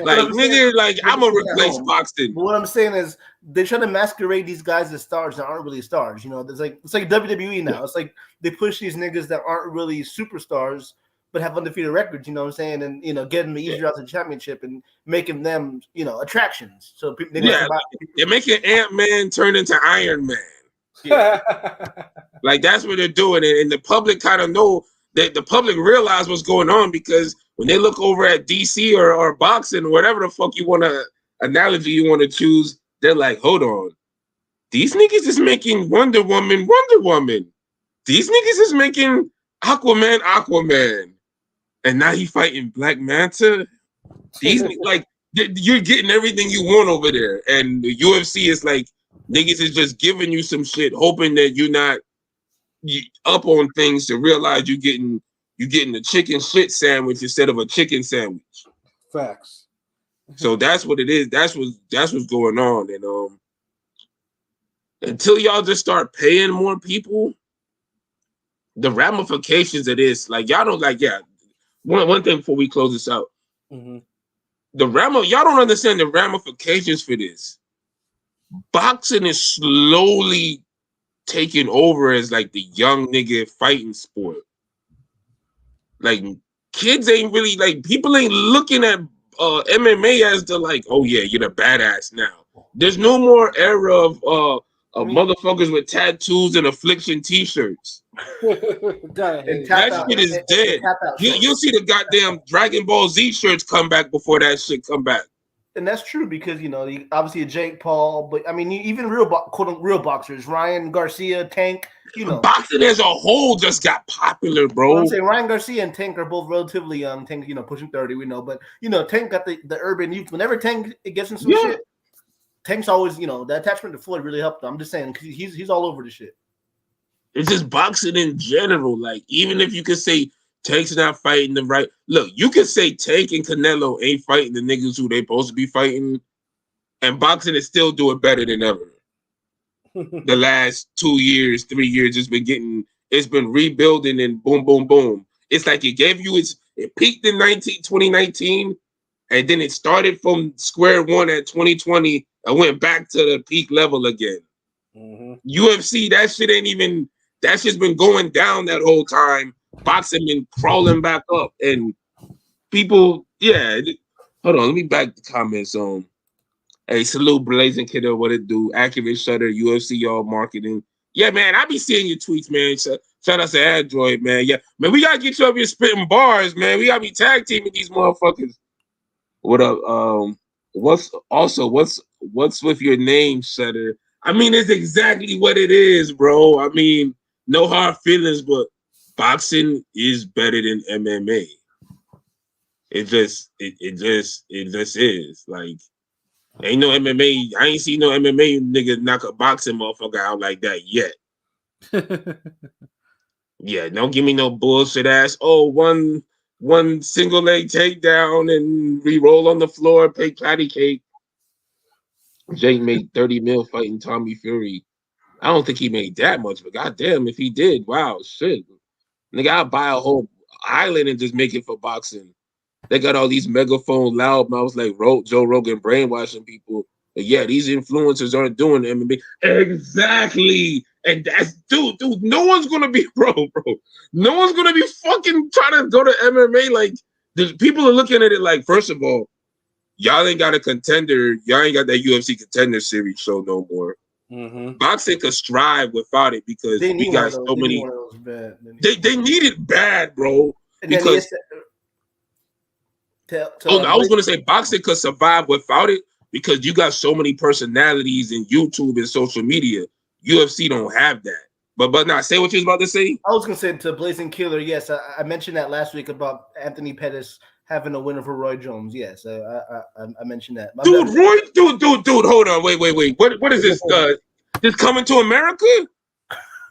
I'm gonna replace boxing. But what I'm saying is they try to masquerade these guys as stars that aren't really stars. It's like WWE now. It's like they push these niggas that aren't really superstars but have undefeated records, you know what I'm saying? And getting the easier out to the championship and making them, attractions. So they're making Ant-Man turn into Iron Man. Yeah. Like, that's what they're doing, and the public kind of know. The public realize what's going on because when they look over at DC or boxing or whatever the fuck analogy you want to choose, they're like, hold on, these niggas is making Wonder Woman. These niggas is making Aquaman. And now he fighting Black Manta. These like you're getting everything you want over there. And the UFC is like, niggas is just giving you some shit, hoping that you're not up on things to realize you're getting a chicken shit sandwich instead of a chicken sandwich. Facts. So that's what it is. That's what's going on. And until y'all just start paying more people, the ramifications of this, like y'all don't like, yeah. One thing before we close this out. Mm-hmm. Y'all don't understand the ramifications for this. Boxing is slowly taking over as like the young nigga fighting sport. Like kids ain't really like, people ain't looking at MMA as the like, oh yeah, you're the badass now. There's no more era of motherfuckers with tattoos and affliction t-shirts. That shit is dead. You'll see the goddamn Dragon Ball Z shirts come back before that shit come back. And that's true because, obviously Jake Paul, but I mean, even real boxers, Ryan Garcia, Tank, Boxing as a whole just got popular, bro. I'm saying Ryan Garcia and Tank are both relatively young. Tank, pushing 30, we know, but Tank got the urban youth. Whenever Tank gets in some shit, Tank's always, the attachment to Floyd really helped him. I'm just saying, because he's all over the shit. It's just boxing in general. Like, even if you could say Tank's not fighting the right. Look, you could say Tank and Canelo ain't fighting the niggas who they supposed to be fighting, and boxing is still doing better than ever. The last 2 years, 3 years, it's been rebuilding and boom, boom, boom. It's like it peaked in 2019, and then it started from square one at 2020 and went back to the peak level again. Mm-hmm. UFC, that shit's been going down that whole time. Boxing been crawling back up, and people, hold on, let me back the comments on. Hey, salute Blazing Kiddo, what it do? Accurate Shutter, UFC, y'all marketing. Yeah, man, I be seeing your tweets, man. Shout out to Android, man. Yeah, man, we gotta get you up here spitting bars, man. We gotta be tag teaming these motherfuckers. What up? What's with your name, Shutter? I mean, it's exactly what it is, bro. I mean, no hard feelings, but boxing is better than MMA. It just is. Like, ain't no MMA. I ain't seen no MMA nigga knock a boxing motherfucker out like that yet. Yeah, don't give me no bullshit ass. Oh, one single leg takedown and re-roll on the floor, play patty cake. Jake made 30 mil fighting Tommy Fury. I don't think he made that much, but goddamn, if he did, wow, shit. Nigga, I'll buy a whole island and just make it for boxing. They got all these megaphone loud mouths like Joe Rogan brainwashing people. But yeah, these influencers aren't doing MMA. Exactly. And that's, dude, no one's going to be, bro. No one's going to be fucking trying to go to MMA. Like, people are looking at it like, first of all, y'all ain't got a contender. Y'all ain't got that UFC contender series show no more. Mm-hmm. Boxing could strive without it because we got so many. They need it bad, bro. Because I was going to say boxing could survive without it because you got so many personalities in YouTube and social media. UFC don't have that. But now, say what you was about to say. I was going to say to Blazing Killer, yes, I mentioned that last week about Anthony Pettis having a winner for Roy Jones. Yes, I mentioned that. Dude, hold on, wait. What is this? This Coming to America?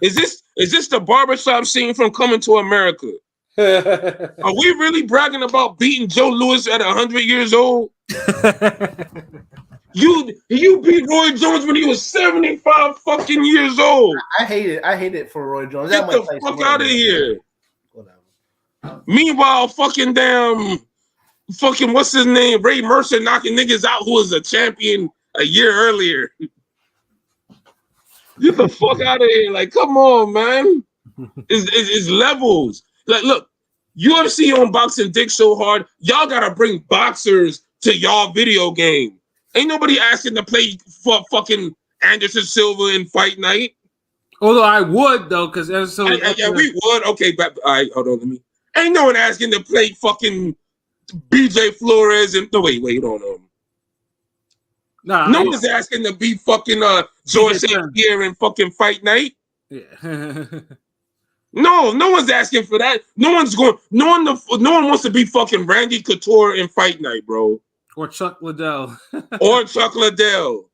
Is this the barbershop scene from Coming to America? Are we really bragging about beating Joe Louis at 100 years old? You beat Roy Jones when he was 75 fucking years old. I hate it for Roy Jones. Get the fuck out of here. Whatever. Meanwhile, fucking what's his name? Ray Mercer knocking niggas out who was a champion a year earlier. Get the fuck out of here. Like, come on, man. It's levels. Like, look, UFC on boxing dick so hard, y'all gotta bring boxers to y'all video game. Ain't nobody asking to play for fucking Anderson Silva in Fight Night. Although I would, though, because yeah, we would. Okay, but all right, hold on, ain't no one asking to play fucking BJ Flores and no, wait, hold on. Nah, no one's asking to be fucking George St. Pierre in fucking Fight Night. Yeah. No one's asking for that. No one wants to be fucking Randy Couture in Fight Night, bro. Or Chuck Liddell. Or Chuck Liddell.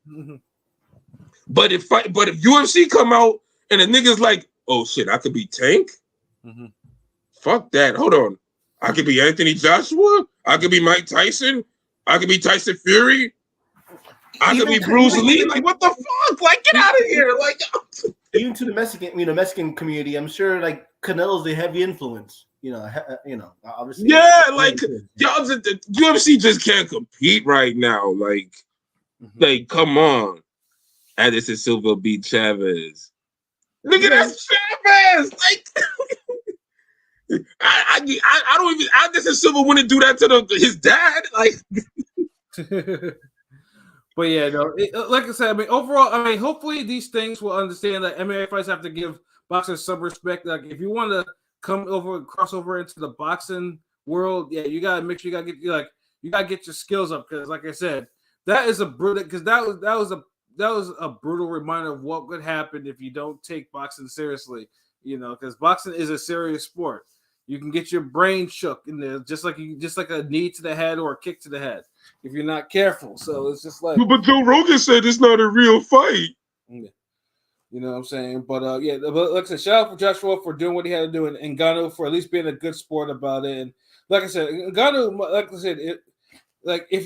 But if UFC come out and the nigga's like, oh shit, I could be Tank? Mm-hmm. Fuck that. Hold on. I could be Anthony Joshua. I could be Mike Tyson. I could be Tyson Fury. I could be Bruce Lee. Like, what the fuck? Like, get out of here. Like, even to the Mexican community, I'm sure like Canelo's a heavy influence. Obviously. Yeah, like y'all, the UFC just can't compete right now. Like, like, come on. Anderson Silva beat Chavez. Nigga, that's Chavez. Like, I don't even. Anderson Silva wouldn't do that to his dad. Like. But yeah, no. Like I said, I mean, overall, I mean, hopefully these things will understand that MMA fights have to give boxers some respect. Like, if you want to cross over into the boxing world, yeah, you gotta make sure you gotta get your skills up. Because, like I said, that is a brutal. Because that was a brutal reminder of what would happen if you don't take boxing seriously. Because boxing is a serious sport. You can get your brain shook in there, just like a knee to the head or a kick to the head if you're not careful. So it's just like. But Joe Rogan said it's not a real fight. Yeah. You know what I'm saying? But yeah, but like I said, shout out for Joshua for doing what he had to do, and Ngannou for at least being a good sport about it. And like I said, Ngannou, like I said, if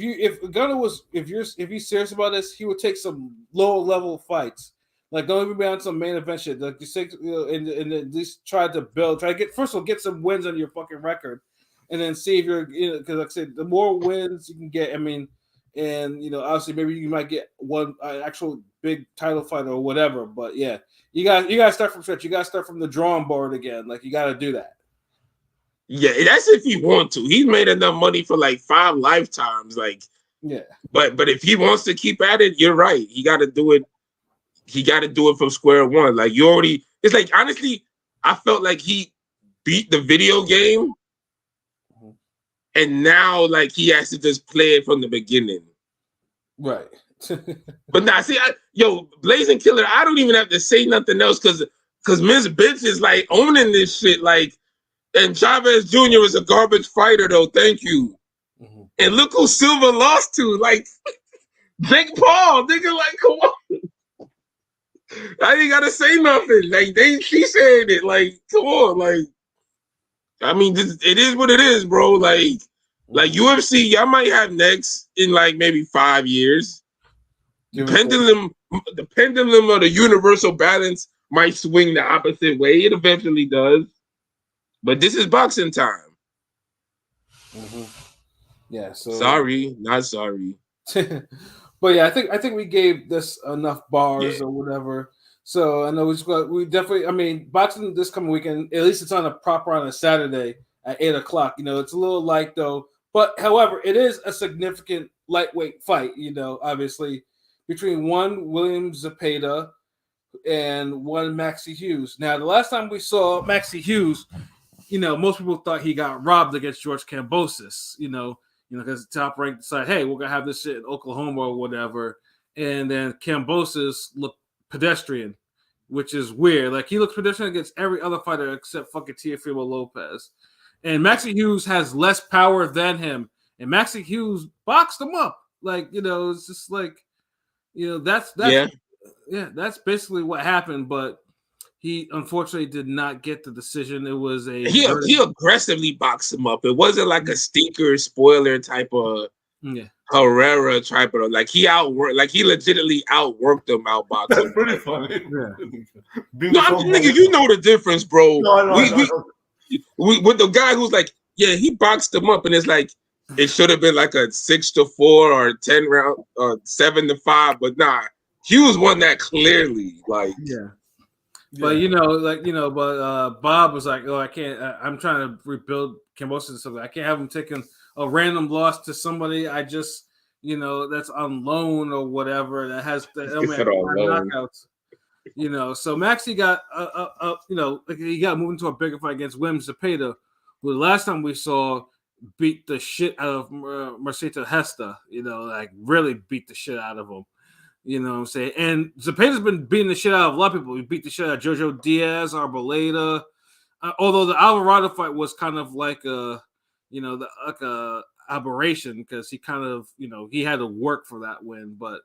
he's serious about this, he would take some lower level fights. Like, don't even be on some main event shit. Like, just take, and at least try to get some wins on your fucking record, and then see if you're, because like I said, the more wins you can get, I mean, and obviously maybe you might get one actual big title fight or whatever. But yeah, you got to start from scratch. You got to start from the drawing board again. Like, you got to do that. Yeah, that's if you want to. He's made enough money for like 5 lifetimes. Like, yeah. But if he wants to keep at it, you're right. He got to do it. He got to do it from square one. Like, it's like, honestly, I felt like he beat the video game, and now like he has to just play it from the beginning. Right. But now, see, Blazing Killer, I don't even have to say nothing else because Miss Bitch is like owning this shit. Like, and Chavez Jr. is a garbage fighter, though. Thank you. Mm-hmm. And look who Silva lost to. Like, Jake Paul. Nigga, like, come on. I ain't gotta say nothing. Like, she said it. Like, come on. Like, I mean, it is what it is, bro. Like UFC, y'all might have next in like maybe 5 years. The pendulum of the universal balance might swing the opposite way. It eventually does. But this is boxing time. Mm-hmm. Yeah. So sorry, not sorry. But yeah, I think we gave this enough bars or whatever. So I know we definitely. I mean, boxing this coming weekend. At least it's on a Saturday at 8:00. It's a little light though. But however, it is a significant lightweight fight. Obviously between one William Zepeda and one Maxie Hughes. Now, the last time we saw Maxie Hughes, most people thought he got robbed against George Kambosos. Because the Top Rank decided, hey, we're gonna have this shit in Oklahoma or whatever, and then Kambosos looked pedestrian, which is weird. Like, he looks pedestrian against every other fighter except fucking Teofimo Lopez, and Maxie Hughes has less power than him, and Maxie Hughes boxed him up. Like, it's just like, that's basically what happened, but. He unfortunately did not get the decision. It was he aggressively boxed him up. It wasn't like a stinker spoiler type of Herrera type of like he legitimately outworked him, outboxed. That's pretty funny. Yeah. No, nigga, you know the difference, bro. No, with the guy who's like, yeah, he boxed him up, and it's like it should have been like a 6-4 or 10 round or 7-5, but nah, Hughes won that clearly. Like, yeah. But Bob was like, "Oh, I can't. I'm trying to rebuild Kambosos and something. I can't have him taking a random loss to somebody I just, that's on loan or whatever that has the knockouts. So Maxie got, he got moved into a bigger fight against William Zepeda, who the last time we saw beat the shit out of Mercedes Hesta, like really beat the shit out of him. You know what I'm saying? And Zepeda's been beating the shit out of a lot of people. He beat the shit out of Jojo Diaz, Arboleda. Although the Alvarado fight was kind of like a aberration because he kind of, he had to work for that win. But,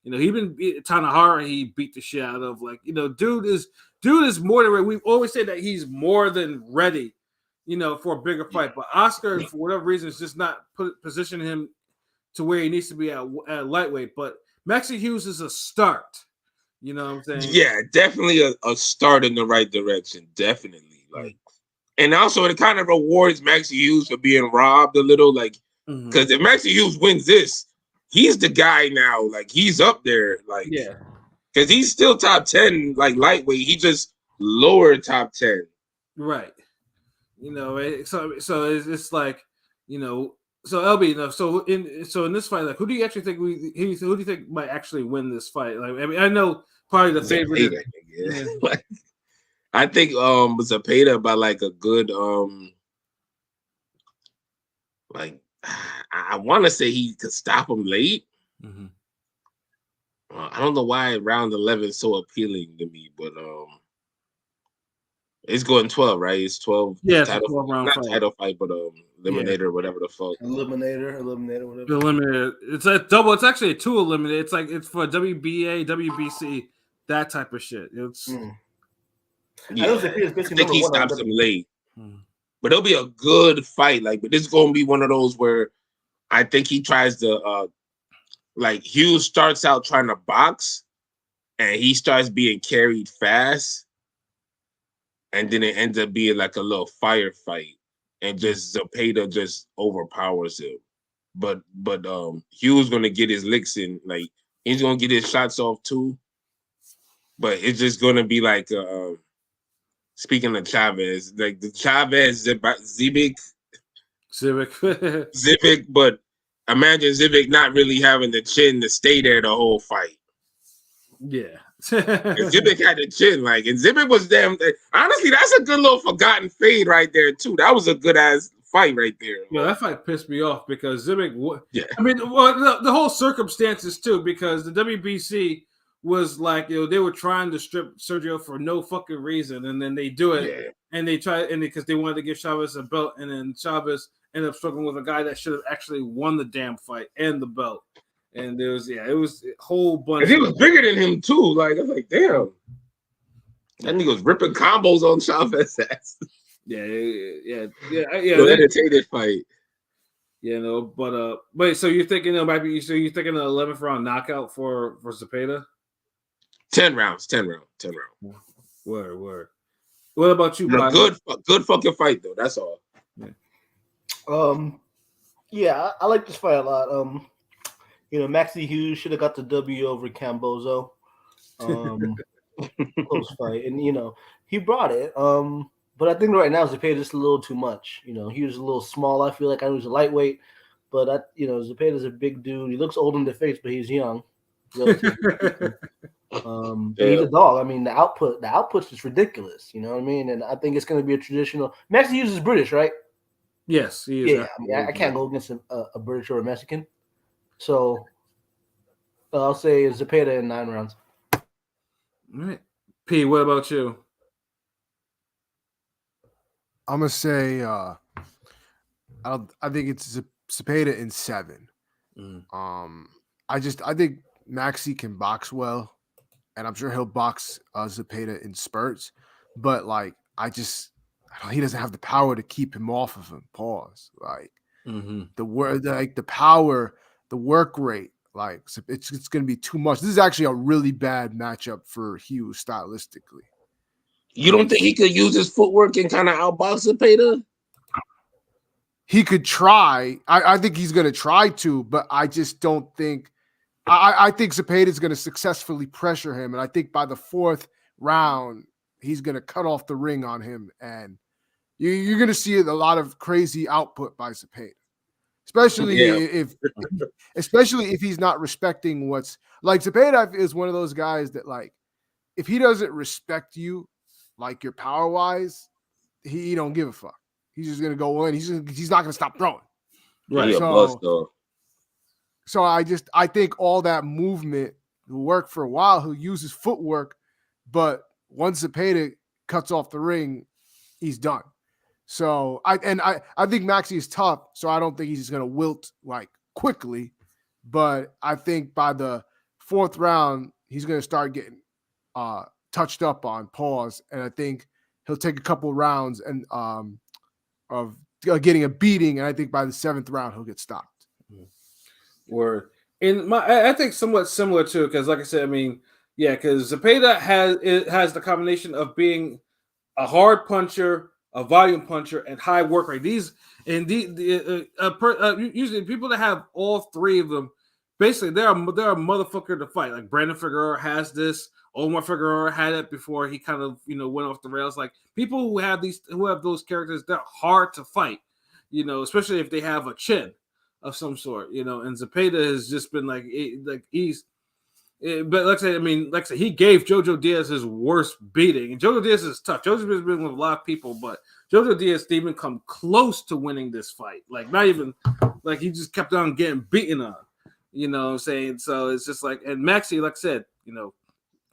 he been Tanahara, he beat the shit out of. Dude is more than ready. We've always said that he's more than ready, for a bigger fight. But Oscar, for whatever reason, is just not positioning him to where he needs to be at lightweight. But Maxie Hughes is a start. You know what I'm saying? Yeah, definitely a start in the right direction. Definitely. And also it kind of rewards Maxie Hughes for being robbed a little. Because if Maxie Hughes wins this, he's the guy now. He's up there. Because he's still top 10, lightweight. He just lower top 10. Right. So it's like, so LB, so in this fight, who do you actually think who do you think might actually win this fight? I know probably the favorite. I think Zepeda by a good I want to say he could stop him late. Mm-hmm. I don't know why round 11 is so appealing to me, but it's going 12, right? It's 12. Yeah, title, 12 round not fight. Title fight, but eliminator, whatever the fuck. Eliminator, whatever. Eliminator. It's a double. It's actually a 2 eliminator. It's for WBA, WBC, that type of shit. It's. Yeah, I think he stops him late, but it'll be a good fight. But this is gonna be one of those where I think he tries to, Hughes starts out trying to box, and he starts being carried fast, and then it ends up being a little firefight, and just Zepeda just overpowers him. But Hughes gonna get his licks in, he's gonna get his shots off too. But it's just gonna be speaking of Chavez, the Chavez Zivic, but imagine Zivic not really having the chin to stay there the whole fight. Yeah. Zivic had the chin, and Zivic was damn. Honestly, that's a good little forgotten fade right there too. That was a good ass fight right there. Yeah, that fight pissed me off because Zivic. Yeah. I mean, the whole circumstances too, because the WBC was they were trying to strip Sergio for no fucking reason, and then they do it, and they try, and because they wanted to give Chavez a belt, and then Chavez ended up struggling with a guy that should have actually won the damn fight and the belt, and it was a whole bunch. And he was bigger than him too. I was damn, that nigga was ripping combos on Chavez's ass. Yeah. Entertaining fight. But wait, so you're thinking it might be? So you're thinking an 11th round knockout for Zepeda? 10 rounds. Word. What about you? Good fucking fight though. That's all. Yeah. I like this fight a lot. Maxie Hughes should have got the W over Cambozo. Close fight, and he brought it. But I think right now Zepeda just a little too much. He was a little small. I feel like I was a lightweight, but Zepeda's a big dude. He looks old in the face, but he's young. He's a dog. I mean, the output's just ridiculous. You know what I mean? And I think it's going to be a traditional. Maxie Hughes is British, right? Yes, he is. Yeah, I can't go against a British or a Mexican. So I'll say Zepeda in 9 rounds. All right, P. What about you? I'm gonna say I think it's Zepeda in 7. I think Maxie can box well, and I'm sure he'll box Zepeda in spurts, but he doesn't have the power to keep him off of him. Pause. The power, the work rate, it's gonna be too much. This is actually a really bad matchup for Hughes stylistically. You don't think he could use his footwork and kind of outbox Zepeda? He could try. I think he's going to try to, but I just don't think. I think Zepeda is going to successfully pressure him, and I think by the 4th round he's going to cut off the ring on him, and you're going to see a lot of crazy output by Zepeda, especially if he's not respecting what's Zepeda is one of those guys that if he doesn't respect you. Your power wise, he don't give a fuck. He's just gonna go in. He's not gonna stop throwing. Right. He a bust though. So I think all that movement will work for a while. He'll use his footwork, but once Zepeda cuts off the ring, he's done. So I think Maxey is tough, so I don't think he's just gonna wilt like quickly. But I think by the 4th round, he's gonna start getting touched up on, pause, and I think he'll take a couple rounds and of getting a beating, and I think by the 7th round he'll get stopped. Or I think somewhat similar to, because like I said, I mean, yeah, because Zepeda has the combination of being a hard puncher, a volume puncher, and high work rate. These and usually people that have all 3 of them, basically they're a motherfucker to fight. Like Brandon Figueroa has this. Omar Figueroa had it before he kind of went off the rails. Like people who have those characters, they're hard to fight. Especially if they have a chin of some sort. And Zepeda has just been but like I said, he gave Jojo Diaz his worst beating. And Jojo Diaz is tough. Jojo Diaz has been with a lot of people, but Jojo Diaz didn't even come close to winning this fight. Like not even, like he just kept on getting beaten on. You know what I'm saying? So it's just like, and Maxey, like I said,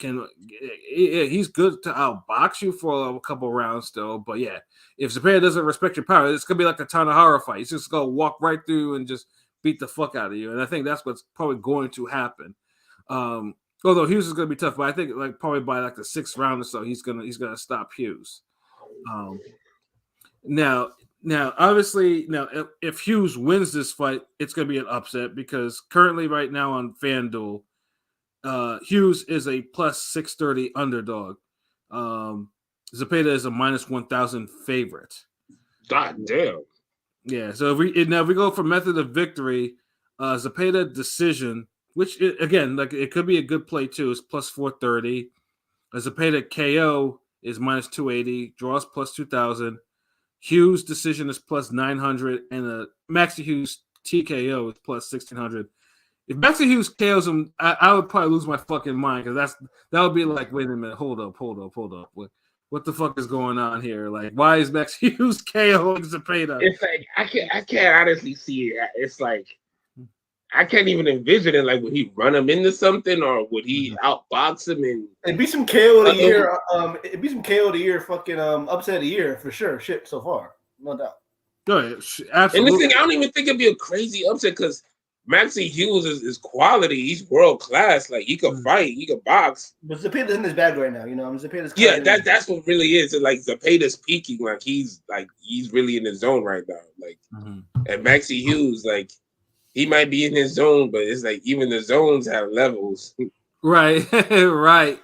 he's good to outbox you for a couple rounds though. But yeah, if Zepeda doesn't respect your power, it's gonna be like a Tanahara fight. He's just gonna walk right through and just beat the fuck out of you. And I think that's what's probably going to happen. Although Hughes is gonna be tough, but I think like probably by like the 6th round or so, he's gonna stop Hughes. Now obviously if Hughes wins this fight, it's gonna be an upset because currently right now on FanDuel, Hughes is a plus 630 underdog. Zepeda is a minus 1,000 favorite. God damn. Yeah. So if we go for method of victory, Zepeda decision, which again, like it could be a good play too, is plus 430. Zepeda KO is minus 280. Draws plus 2,000. Hughes decision is plus 900, and a Maxey Hughes TKO is plus 1,600. If Maxey Hughes KOs him, I would probably lose my fucking mind because that would be like, wait a minute, hold up. What the fuck is going on here? Like, why is Maxey Hughes KOing Zepeda? It's like I can't honestly see it. It's like I can't even envision it. Like, would he run him into something, or would he outbox him? And it'd be some KO of the year. It'd be some KO of the year. Fucking upset of the year for sure. Shit, so far, no doubt. Go ahead. Absolutely. And this thing, I don't even think it'd be a crazy upset because Maxey Hughes is quality. He's world class. Like he could fight, he could box. But Zepeda's in his bag right now. Zepeda's that's what really is. And like Zepeda's peaking. Like he's really in his zone right now. Like and Maxey Hughes, like he might be in his zone, but it's like even the zones have levels. Right, right.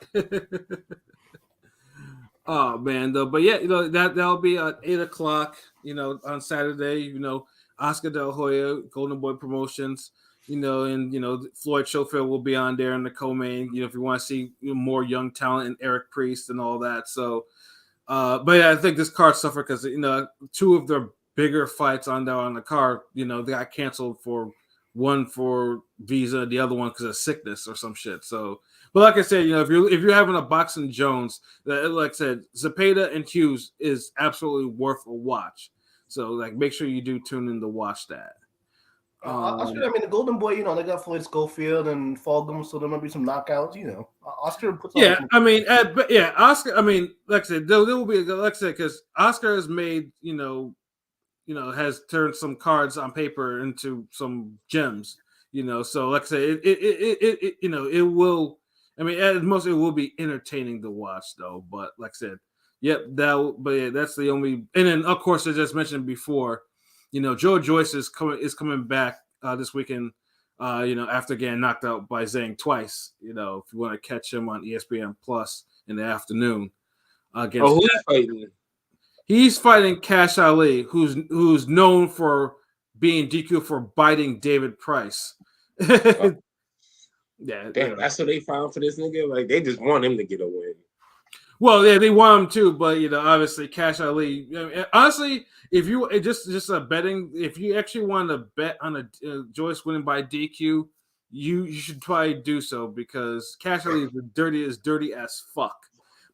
Oh man, though. But yeah, that'll be at 8:00. On Saturday. Oscar De La Hoya, Golden Boy Promotions, and Floyd Schofield will be on there in the co-main. If you want to see more young talent and Eric Priest and all that. So, but yeah, I think this card suffered because 2 of their bigger fights on the card, they got canceled for one for visa, the other one because of sickness or some shit. So, but like I said, if you're having a boxing Jones, like I said, Zepeda and Hughes is absolutely worth a watch. So, like, make sure you do tune in to watch that. Oscar, the Golden Boy, they got Floyd Schofield and Fulgham, so there might be some knockouts. Oscar puts. Yeah, Oscar. Like I said, there will be, like I said, because Oscar has made, has turned some cards on paper into some gems. So like I said, it will. At most, it will be entertaining to watch, though. But like I said. Yep, that's the only. And then, of course, as I just mentioned before, Joe Joyce is coming back this weekend. After getting knocked out by Zhang twice. If you want to catch him on ESPN Plus in the afternoon. Who's fighting? He's fighting Cash Ali, who's known for being DQ for biting David Price. Yeah, damn, that's what they found for this nigga. Like they just want him to get a win. Well, yeah, they want him too, but obviously, Cash Ali. Honestly, if you just a betting, if you actually want to bet on a Joyce winning by DQ, you should probably do so because Cash Ali is dirty as fuck.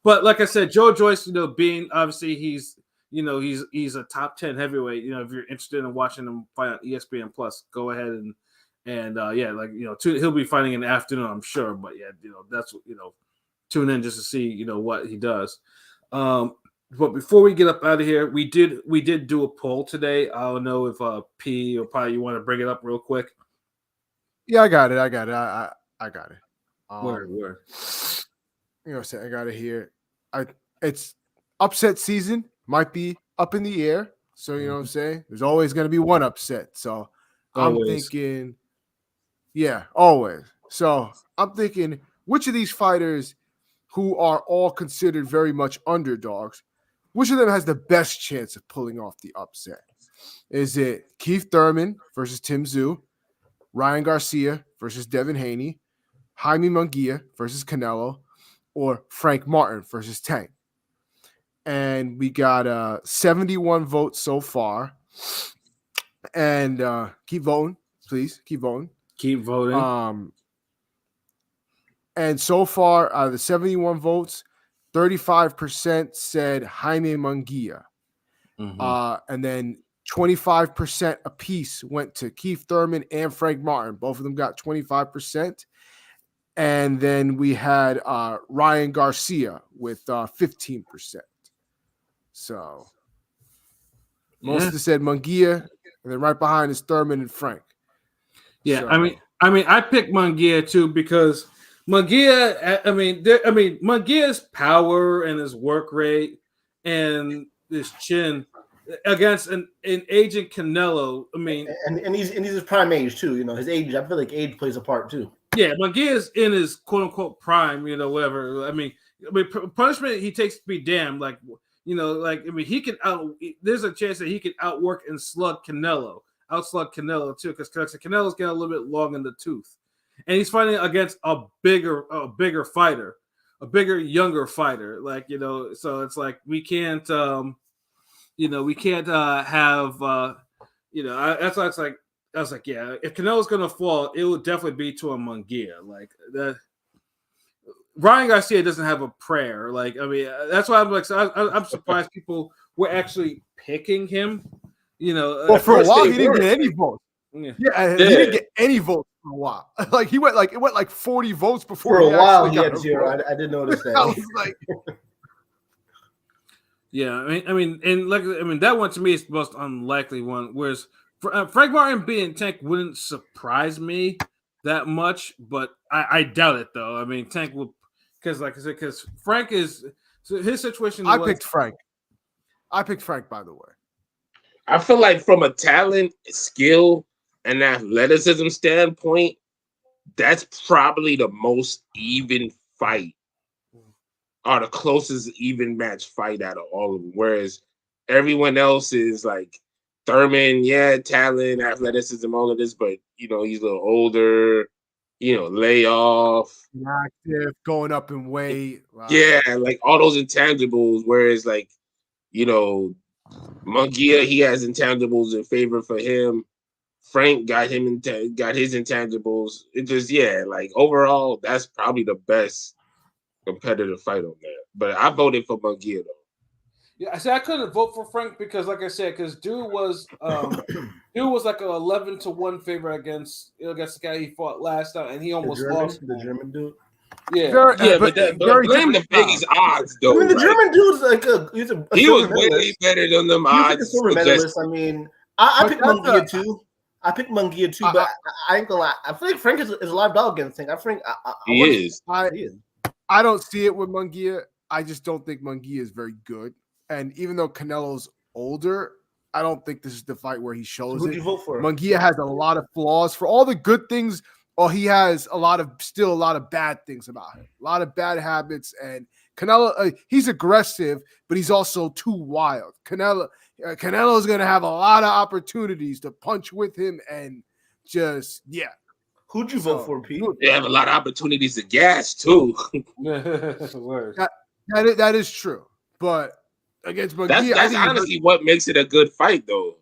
But like I said, Joe Joyce, being obviously he's he's a top 10 heavyweight. If you're interested in watching him fight on ESPN Plus, go ahead and he'll be fighting in the afternoon, I'm sure. But yeah, that's tune in just to see what he does. But before we get up out of here, we did do a poll today. I don't know if P or probably you want to bring it up real quick. Yeah, I got it. I got it. Word. You know what I'm saying? I got it here. It's upset season, might be up in the air. So you know what I'm saying? There's always going to be one upset. So I'm thinking, yeah, always. So I'm thinking, which of these fighters who are all considered very much underdogs, which of them has the best chance of pulling off the upset? Is it Keith Thurman versus Tim Tszyu, Ryan Garcia versus Devin Haney, Jaime Munguia versus Canelo, or Frank Martin versus Tank? And we got 71 votes so far. And keep voting, please. Keep voting. Keep voting. And so far, out of the 71 votes, 35% said Jaime Munguia. And then 25% apiece went to Keith Thurman and Frank Martin. Both of them got 25%. And then we had Ryan Garcia with 15%. So most of them said Munguia, and then right behind is Thurman and Frank. Yeah, so, I picked Munguia too because Munguia. Munguia's power and his work rate and his chin against an aging Canelo. And he's his prime age too. His age. I feel like age plays a part too. Yeah, Munguia's in his quote unquote prime. Whatever. Punishment he takes to be damned. He can there's a chance that he can outwork and outslug Canelo too, because Canelo's getting a little bit long in the tooth, and he's fighting against a bigger fighter, a bigger, younger fighter. So it's like we can't, have. That's why it's like I was like, yeah, if Canelo's gonna fall, it would definitely be to a Munguia. Ryan Garcia doesn't have a prayer. That's why I'm I'm surprised people were actually picking him. For a while he didn't get any votes. Yeah, he didn't get any votes for a while. It went 40 votes before. For a while he had zero. I did notice that. I was like, yeah, that one to me is the most unlikely one. Whereas Frank Martin being Tank wouldn't surprise me that much, but I doubt it though. Tank would, because Frank is his situation. I picked Frank, by the way. I feel like from a talent, skill, and athleticism standpoint, that's probably the most even fight, or the closest even match fight out of all of them. Whereas everyone else is like Thurman, talent, athleticism, all of this, but he's a little older, layoff, active, going up in weight. Wow. Yeah, all those intangibles. Whereas Munguia, he has intangibles in favor for him. Frank got his intangibles. It just overall, that's probably the best competitive fight on there. But I voted for Munguia though. Yeah, I couldn't vote for Frank because, like I said, because Dude was like an 11-1 favorite against the guy he fought last time, and he almost lost. The German dude. Yeah, but blame the biggest odds though. The German dude's he was way better than them odds. He's a silver medalist. I picked Munguia too. But I ain't gonna lie. I feel like Frank is a live dog against Tank. He is. I don't see it with Munguia. I just don't think Munguia is very good. And even though Canelo's older, I don't think this is the fight where he shows it. Who'd you vote for? Munguia has a lot of flaws. For all the good things, he has a lot of bad things about him. A lot of bad habits. And Canelo, he's aggressive, but he's also too wild. Canelo's going to have a lot of opportunities to punch with him and just, yeah. Who'd you vote for, Pete? They have a lot of opportunities to gas, too. That is true. But against Munguia, that's honestly what makes it a good fight, though.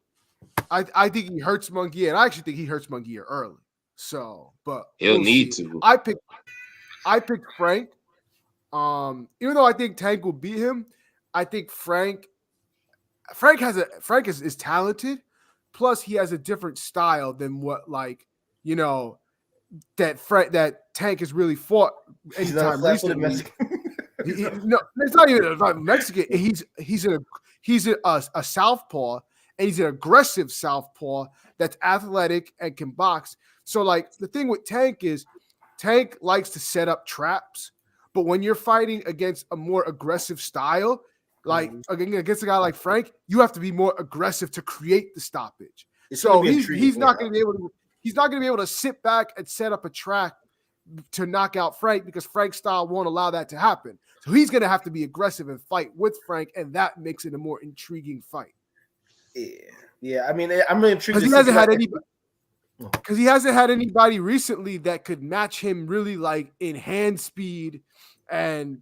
I think he hurts Munguia, and I actually think he hurts Munguia early. So, but he'll need to. I picked Frank. Even though I think Tank will beat him, I think Frank Frank is talented. Plus, he has a different style than what that Tank has really fought anytime recently. No, it's not even about Mexican. He's a southpaw, and he's an aggressive southpaw that's athletic and can box. So, like, the thing with Tank is Tank likes to set up traps, but when you're fighting against a more aggressive style, like against a guy like Frank, you have to be more aggressive to create the stoppage. So he's not going to be able to. He's not going to be able to sit back and set up a trap to knock out Frank because Frank's style won't allow that to happen. So he's going to have to be aggressive and fight with Frank, and that makes it a more intriguing fight. Yeah. I mean, I'm really intrigued because he hasn't had anybody recently that could match him really like in hand speed and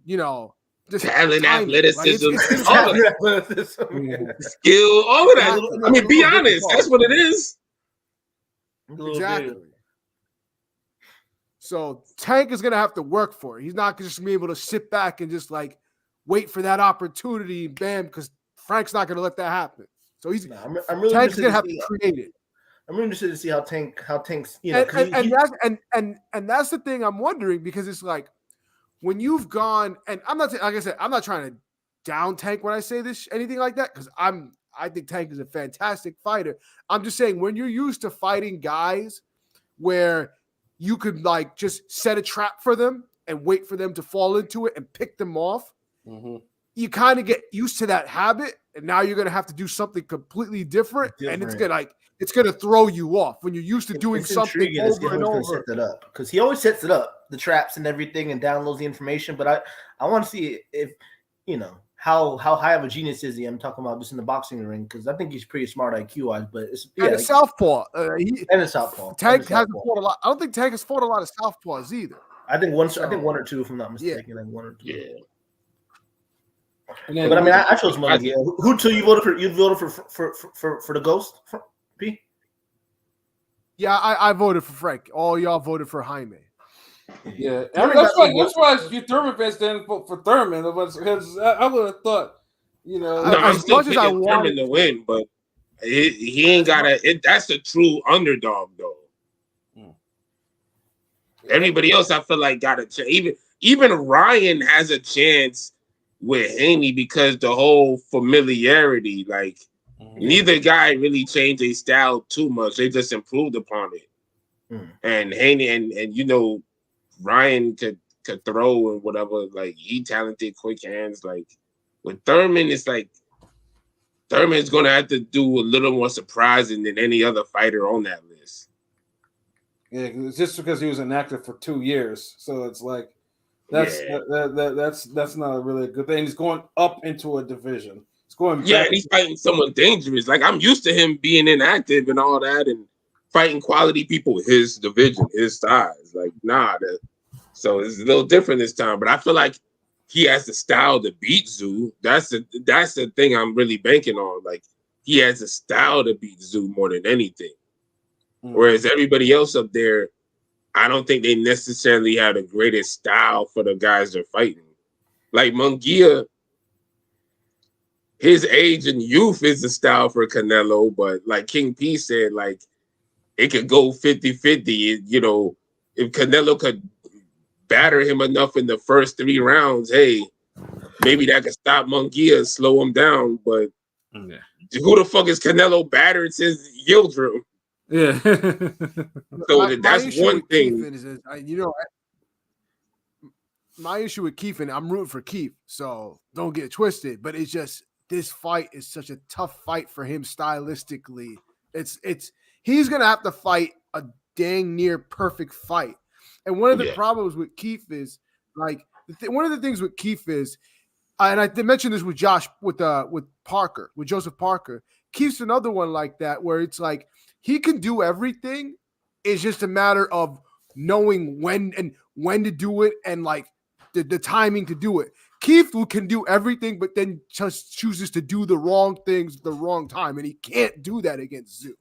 just talent, athleticism, all skill, all of that. I mean, be honest, that's what it is. Exactly. So Tank is gonna have to work for it. He's not just gonna be able to sit back and just like wait for that opportunity and bam, because Frank's not gonna let that happen. So I'm really Tank's gonna have to create it. I'm really interested to see how Tank's and that's the thing I'm wondering, because it's like when you've gone, and I'm not, like I said, I'm not trying to down Tank when I say this, anything like that, because I think Tank is a fantastic fighter. I'm just saying, when you're used to fighting guys where you could like just set a trap for them and wait for them to fall into it and pick them off, you kind of get used to that habit, and now you're gonna have to do something completely different. And it's gonna throw you off when you're used to doing something over and over. Set that up, because he always sets it up, the traps and everything, and downloads the information. But I want to see if how high of a genius is he? I'm talking about just in the boxing ring, because I think he's pretty smart IQ wise. But it's a southpaw. And a southpaw. Tank hasn't fought a lot. I don't think Tank has fought a lot of southpaws either. I think one or two, if I'm not mistaken. Yeah. Like one or two. Yeah. But I mean, I chose Munguia. Who two you voted for? You voted for the Ghost, P? Yeah, I voted for Frank. All y'all voted for Jaime. Yeah, I mean, that's why you Thurman fans didn't vote for Thurman, because I would have thought, No, I'm still picking Thurman to win, but he ain't got that's a true underdog though. Everybody else, I feel like, got a chance. Even Ryan has a chance with Haney because the whole familiarity. Like, neither guy really changed their style too much. They just improved upon it. And Haney and Ryan could throw and whatever. Like, he talented, quick hands. Like, with Thurman, it's like Thurman's gonna have to do a little more surprising than any other fighter on that list. Yeah, it's just because he was inactive for 2 years, so it's like that's not really a good thing. He's going up into a division. He's going back. Yeah, and he's fighting someone dangerous. Like, I'm used to him being inactive and all that, and fighting quality people his division, his size. Like, so it's a little different this time. But I feel like he has the style to beat Zoo. That's the thing I'm really banking on. Like, he has the style to beat Zoo more than anything. Whereas everybody else up there, I don't think they necessarily have the greatest style for the guys they're fighting. Like Munguia, his age and youth is the style for Canelo, but like King P said, like, it could go 50-50. If Canelo could batter him enough in the first 3 rounds, hey, maybe that could stop Munguia and slow him down. But who the fuck is Canelo battered since Yildirim? Yeah. So that's one thing. My issue with Keith, and I'm rooting for Keith, so don't get twisted. But it's just, this fight is such a tough fight for him stylistically. He's gonna have to fight a dang near perfect fight. And one of the problems with Keith is, like, one of the things with Keith is, and I mentioned this with Joseph Parker. Keith's another one like that, where it's like he can do everything. It's just a matter of knowing when to do it, and like the timing to do it. Keith can do everything, but then just chooses to do the wrong things at the wrong time, and he can't do that against Zoo.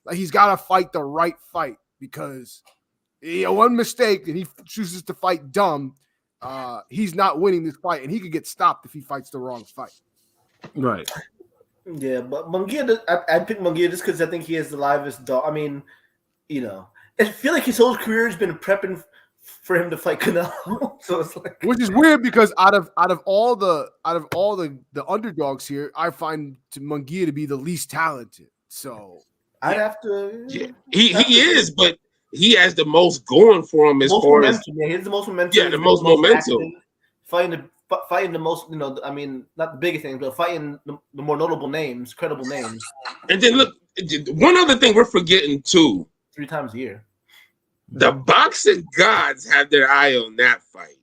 Like, he's got to fight the right fight, because one mistake and he chooses to fight dumb, he's not winning this fight, and he could get stopped if he fights the wrong fight. Right. Yeah, but Munguia, I'd pick Munguia just because I think he has the livest dog. I mean, I feel like his whole career has been prepping for him to fight Canelo. So it's like, which is weird because out of all the underdogs here, I find Munguia to be the least talented. So I'd have to. Yeah, he is, but he has the most going for him as far as he has the most momentum. Yeah, the most momentum. Fighting the most, I mean, not the biggest things, but fighting the more notable names, credible names. And then look, one other thing we're forgetting too. 3 times a year. The boxing gods have their eye on that fight.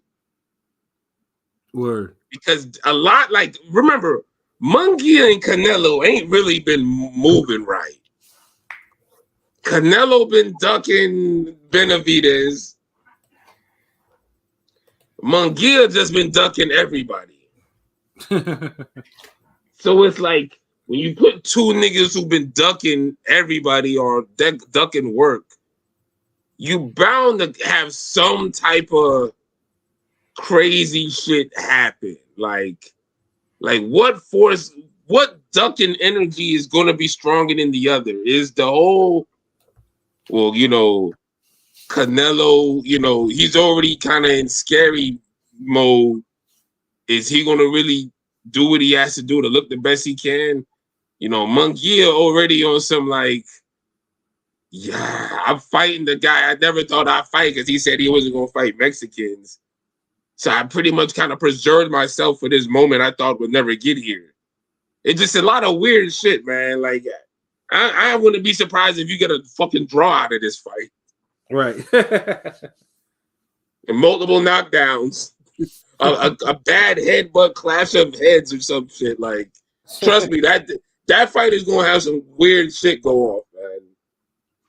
Word. Because a lot, like, remember, Munguia and Canelo ain't really been moving right. Canelo been ducking Benavidez. Munguia just been ducking everybody. So it's like when you put 2 niggas who've been ducking everybody or ducking work, you bound to have some type of crazy shit happen. Like what ducking energy is going to be stronger than the other? Is the whole, Canelo, he's already kind of in scary mode. Is he going to really do what he has to do to look the best he can? Munguia already on some like, yeah, I'm fighting the guy I never thought I'd fight because he said he wasn't going to fight Mexicans. So I pretty much kind of preserved myself for this moment I thought would never get here. It's just a lot of weird shit, man. Like, I wouldn't be surprised if you get a fucking draw out of this fight. Right. And multiple knockdowns. A bad headbutt clash of heads or some shit. Like, trust me, that fight is going to have some weird shit go off, man.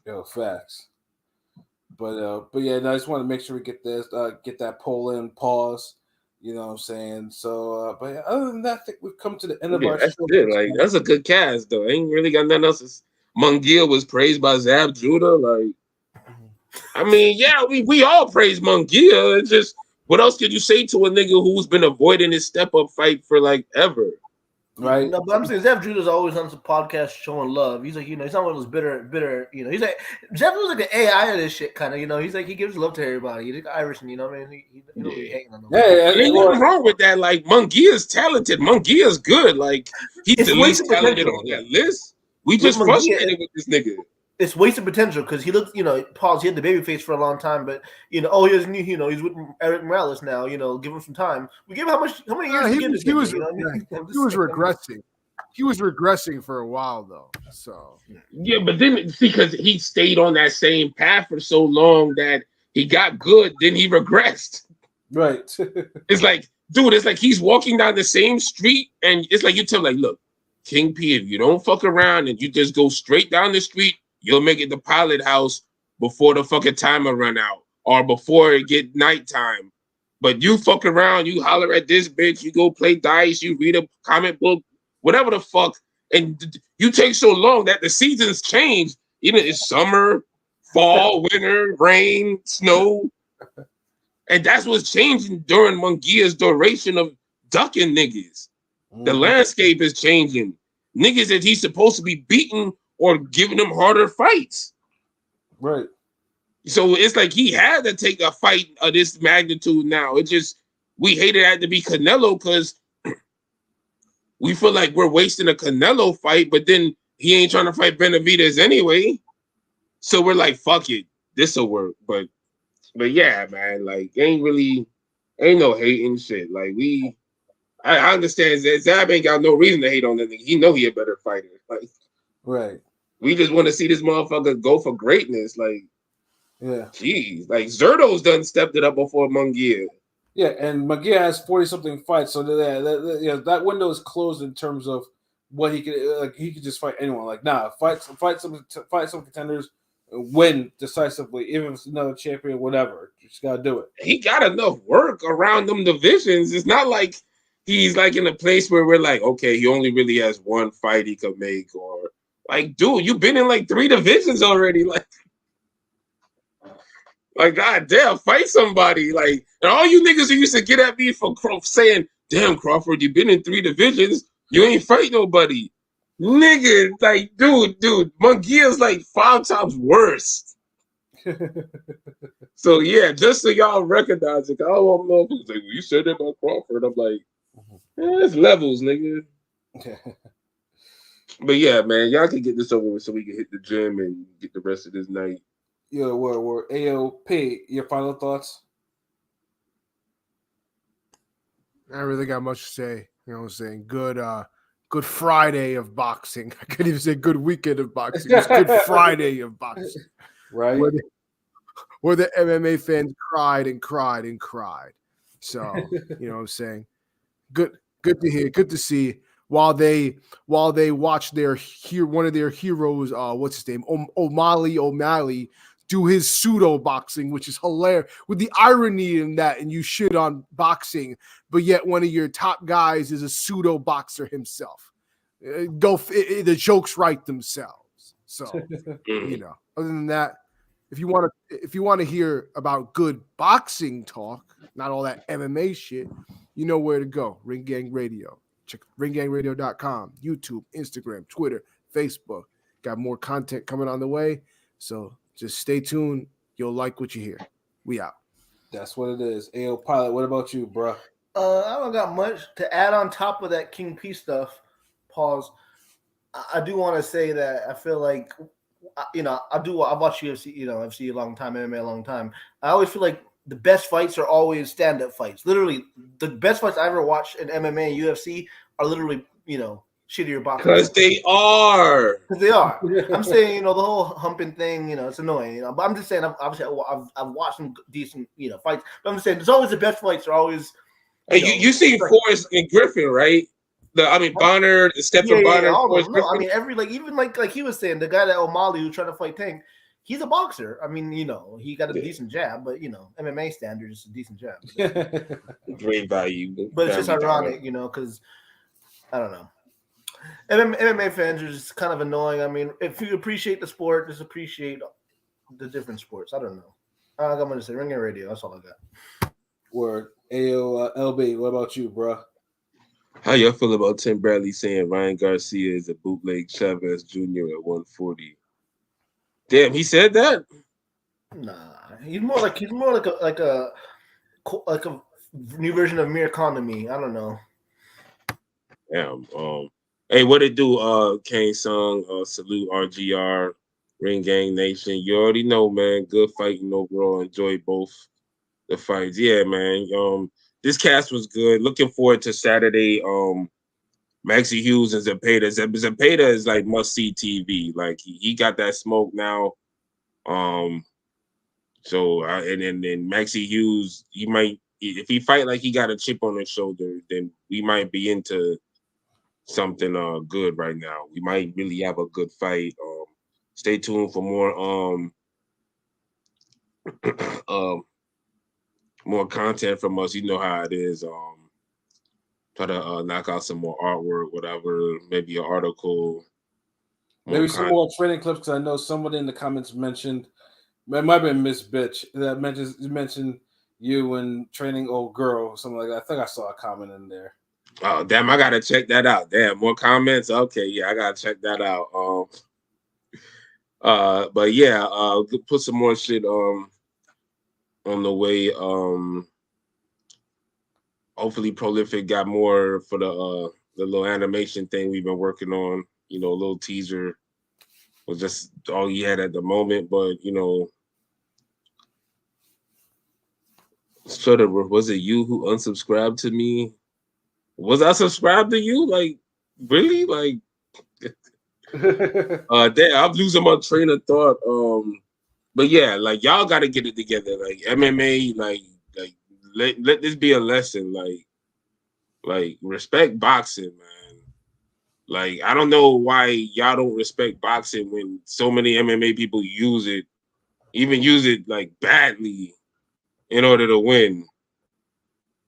Yo, facts. But yeah, no, I just want to make sure we get that poll in, pause. You know what I'm saying? So, but yeah, other than that, I think we've come to the end of our that's show. it. Like, that's a good cast, though. Ain't really got nothing else. Munguia was praised by Zab Judah. Like, I mean, yeah, we all praise Munguia. It's just, what else could you say to a nigga who's been avoiding his step-up fight for, like, ever? Right. No, but I'm saying Zeb Judah's always on some podcast showing love. He's like, he's not one of those bitter, he's like, Zeb was like an AI of this shit, kind of, he's like, he gives love to everybody. He's like Irish, I mean? He don't really hating on them. Yeah, ain't nothing wrong with that. Like, Munguia's talented. Munguia's good. Like, he's the least talented on that list. We just frustrated with this nigga. It's wasted potential because he looked, Paul's he had the baby face for a long time, but he has new, he's with Eric Morales now, give him some time. We give him how many years he was regressing. He was regressing for a while though. So yeah, but then see, because he stayed on that same path for so long that he got good, then he regressed. Right. It's like, dude, it's like he's walking down the same street, and it's like you tell him, like, look, King P, if you don't fuck around and you just go straight down the street, you'll make it to Pilot House before the fucking timer run out or before it get nighttime. But you fuck around, you holler at this bitch, you go play dice, you read a comic book, whatever the fuck, and you take so long that the seasons change. It's summer, fall, winter, rain, snow. And that's what's changing during Munguia's duration of ducking niggas. The landscape is changing. Niggas that he's supposed to be beating or giving them harder fights. Right. So it's like he had to take a fight of this magnitude now. It just, we hated it to be Canelo because we feel like we're wasting a Canelo fight, but then he ain't trying to fight Benavidez anyway. So we're like, fuck it. This'll work. But yeah, man, like, ain't no hating shit. Like, I understand that Zab ain't got no reason to hate on that nigga. He know he a better fighter. Like, right. We just want to see this motherfucker go for greatness. Like, yeah. Jeez. Like, Zerto's done stepped it up before Munguia. Yeah, and Munguia has 40-something fights, so that window is closed in terms of what he could he could just fight anyone. Like, fight some contenders, win decisively, even if it's another champion, whatever. You just gotta do it. He got enough work around them divisions. It's not like he's like in a place where we're like, okay, he only really has one fight he could make, or like, dude, you've been in like 3 divisions already. Like, goddamn, fight somebody. Like, and all you niggas who used to get at me for saying, damn, Crawford, you've been in 3 divisions, you ain't fight nobody. Nigga, like, dude, Munguia's like 5 times worse. So yeah, just so y'all recognize it, I don't know if it's like you said that about Crawford. I'm like, it's levels, nigga. But yeah, man, y'all can get this over with so we can hit the gym and get the rest of this night. Yo, word. AOP, your final thoughts? I don't really got much to say. You know what I'm saying? Good Friday of boxing. I couldn't even say good weekend of boxing. It's Good Friday of boxing. Right. Where the MMA fans cried and cried and cried. So, you know what I'm saying? Good to hear. Good to see. While they watch one of their heroes, what's his name? O'Malley do his pseudo boxing, which is hilarious with the irony in that, and you shit on boxing, but yet one of your top guys is a pseudo boxer himself. The jokes write themselves. So, you know, other than that, if you want to hear about good boxing talk, not all that MMA shit, you know where to go. Ring Gang Radio. Check ringgangradio.com, YouTube, Instagram, Twitter, Facebook. Got more content coming on the way. So just stay tuned. You'll like what you hear. We out. That's what it is. AO Pilot, what about you, bro? I don't got much to add on top of that King P stuff. Pause. I do want to say that I feel like, you know, I've watched UFC, you know, FC a long time, MMA a long time. I always feel like the best fights are always stand-up fights. Literally, the best fights I ever watched in MMA and UFC are literally, you know, shittier boxing. Because they are. Because they are. I'm saying, you know, the whole humping thing, you know, it's annoying. You know, but I'm just saying, I've watched some decent, you know, fights. But I'm just saying, there's always the best fights are always. You see Forrest and Griffin, right? Bonner, Stephen Bonner, Forrest Griffin. I mean, even like he was saying, the guy that O'Malley who tried to fight Tank. He's a boxer. I mean, you know, he got a decent jab, but you know, MMA standards is a decent jab. Great value. But it's just ironic, you know, because I don't know. MMA fans are just kind of annoying. I mean, if you appreciate the sport, just appreciate the different sports. I don't know. I got much to say. Ring Gang Radio. That's all I got. Word. AO LB, what about you, bro? How y'all feel about Tim Bradley saying Ryan Garcia is a bootleg Chavez Jr. at 140? Damn, he said that? Nah, he's more like a new version of Mir Khan to me. I don't know. Damn. Hey, what it do? Kane Sung, salute RGR, Ring Gang Nation. You already know, man. Good fighting overall. Enjoy both the fights. Yeah, man. This cast was good. Looking forward to Saturday. Maxie Hughes and Zepeda. Zepeda is like must-see TV. Like he got that smoke now. So and then Maxie Hughes, he might, if he fight like he got a chip on his shoulder, then we might be into something good right now. We might really have a good fight. Stay tuned for more content from us. You know how it is. Try to knock out some more artwork, whatever, maybe an article. Maybe some more training clips, because I know someone in the comments mentioned, it might have been Miss Bitch, that mentioned you and training old girl, or something like that. I think I saw a comment in there. Oh, damn, I got to check that out. Damn, more comments? Okay, yeah, I got to check that out. But yeah, put some more shit on the way. Hopefully Prolific got more for the little animation thing we've been working on. You know, a little teaser was just all he had at the moment. But, you know, was it you who unsubscribed to me? Was I subscribed to you? Like, really? Like, damn, I'm losing my train of thought. But yeah, like, y'all got to get it together. Like, MMA, like let this be a lesson. Like respect boxing, man. Like, I don't know why y'all don't respect boxing when so many MMA people use it like badly in order to win.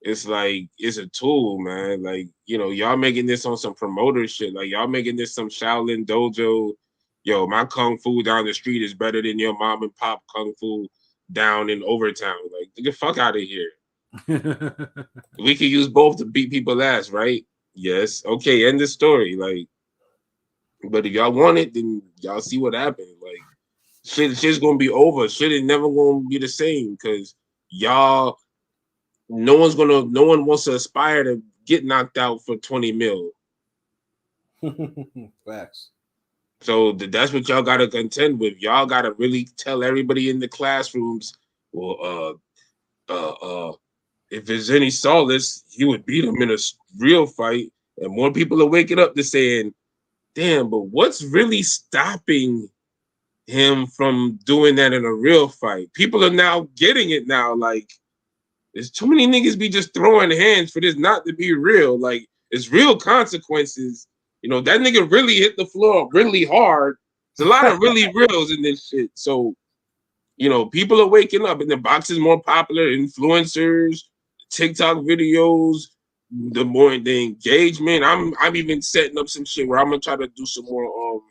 It's like, it's a tool, man. Like, you know, y'all making this on some promoter shit. Like, y'all making this some Shaolin dojo. Yo, my kung fu down the street is better than your mom and pop kung fu down in Overtown. Like, get the fuck out of here. We can use both to beat people ass, right? Yes. Okay, end the story. Like, But if y'all want it, then y'all see what happened. Like shit's gonna be over. Shit is never gonna be the same because y'all. No one wants to aspire to get knocked out for 20 mil. Facts. So that's what y'all gotta contend with. Y'all gotta really tell everybody in the classrooms, well, if there's any solace, he would beat him in a real fight. And more people are waking up to saying, damn, but what's really stopping him from doing that in a real fight? People are now getting it now. Like, there's too many niggas be just throwing hands for this not to be real. Like, it's real consequences. You know, that nigga really hit the floor really hard. There's a lot of really reals in this shit. So, you know, people are waking up and the boxing's more popular. Influencers, TikTok videos, the more the engagement. I'm even setting up some shit where I'm gonna try to do some more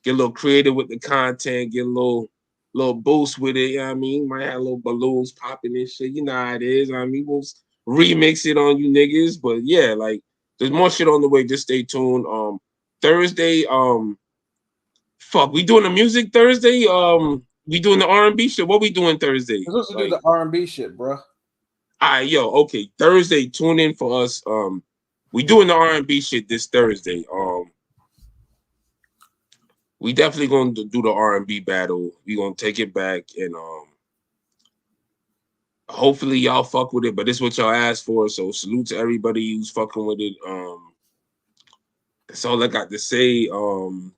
get a little creative with the content, get a little boost with it. You know what I mean? Might have little balloons popping and shit. You know how it is. I mean, we'll remix it on you niggas. But yeah, like there's more shit on the way. Just stay tuned. Thursday, we doing the music Thursday. We doing the R&B shit. What we doing Thursday? We're supposed to do the R&B shit, bro. All right, yo, okay. Thursday, tune in for us. We doing the R&B shit this Thursday. We definitely gonna do the R&B battle. We gonna take it back and hopefully y'all fuck with it. But this is what y'all asked for. So salute to everybody who's fucking with it. That's all I got to say.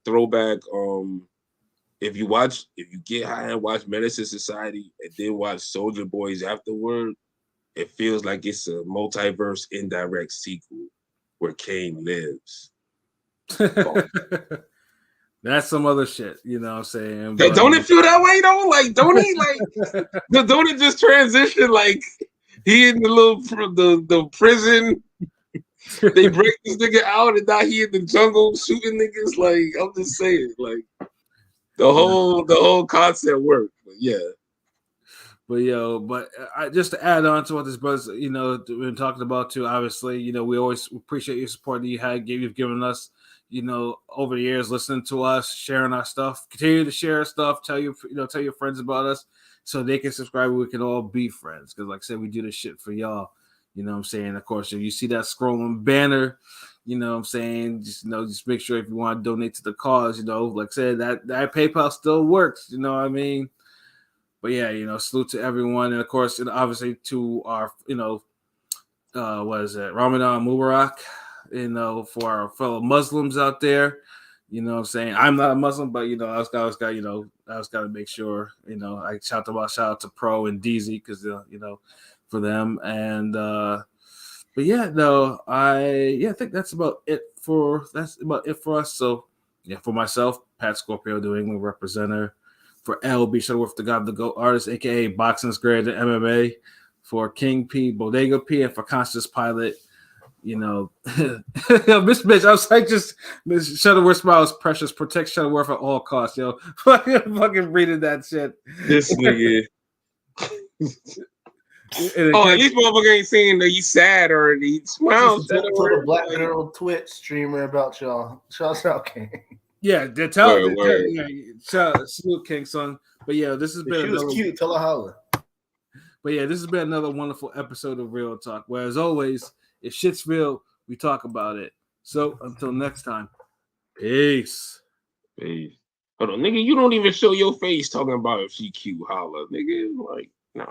Throwback. If you get high and watch Medicine Society and then watch Soldier Boys afterward, it feels like it's a multiverse indirect sequel where Kane lives. That's some other shit, you know what I'm saying? But don't it feel that way though? Like, don't he like don't it just transition like he in the prison? They break this nigga out and now he in the jungle shooting niggas. Like, I'm just saying, like the whole concept worked. But yeah. But just to add on to what this brother's, you know, been talking about too, obviously, you know, we always appreciate your support that you've given us, you know, over the years, listening to us, sharing our stuff. Continue to share stuff. Tell your friends about us so they can subscribe. We can all be friends. Because like I said, we do this shit for y'all. You know what I'm saying? Of course, if you see that scrolling banner, you know what I'm saying? Just make sure if you want to donate to the cause, you know, like I said, that PayPal still works. You know what I mean? But yeah, you know, salute to everyone. And of course, and obviously to our, you know, what is it? Ramadan Mubarak. You know, for our fellow Muslims out there, you know what I'm saying? I'm not a Muslim, but, you know, I was got to make sure, you know, I shout out to Pro and DZ because, you know, for them. And, but yeah, no, I think that's about it for us. So yeah, for myself, Pat Scorpio, New England representative. For LB Shuttleworth, the God of the GOAT artist, aka Boxing's Greater Than MMA. For King P, Bodega P, and for Conscious Pilot, you know, Miss Bitch, I was like, just Miss Shuttleworth smiles precious, protect Shuttleworth at all costs, yo. fucking reading that shit. This nigga. At least motherfucker ain't saying that he's sad or he smiles. Tell the Black Girl Twitch streamer about y'all. Shout out King. Yeah, they tell salute King son. But yeah, this has been cute. Tell her holla. But yeah, this has been another wonderful episode of Real Talk. Where as always, if shit's real, we talk about it. So until next time, peace. Peace. Hold on, nigga, you don't even show your face talking about if she cute, holla, nigga. Like, nah.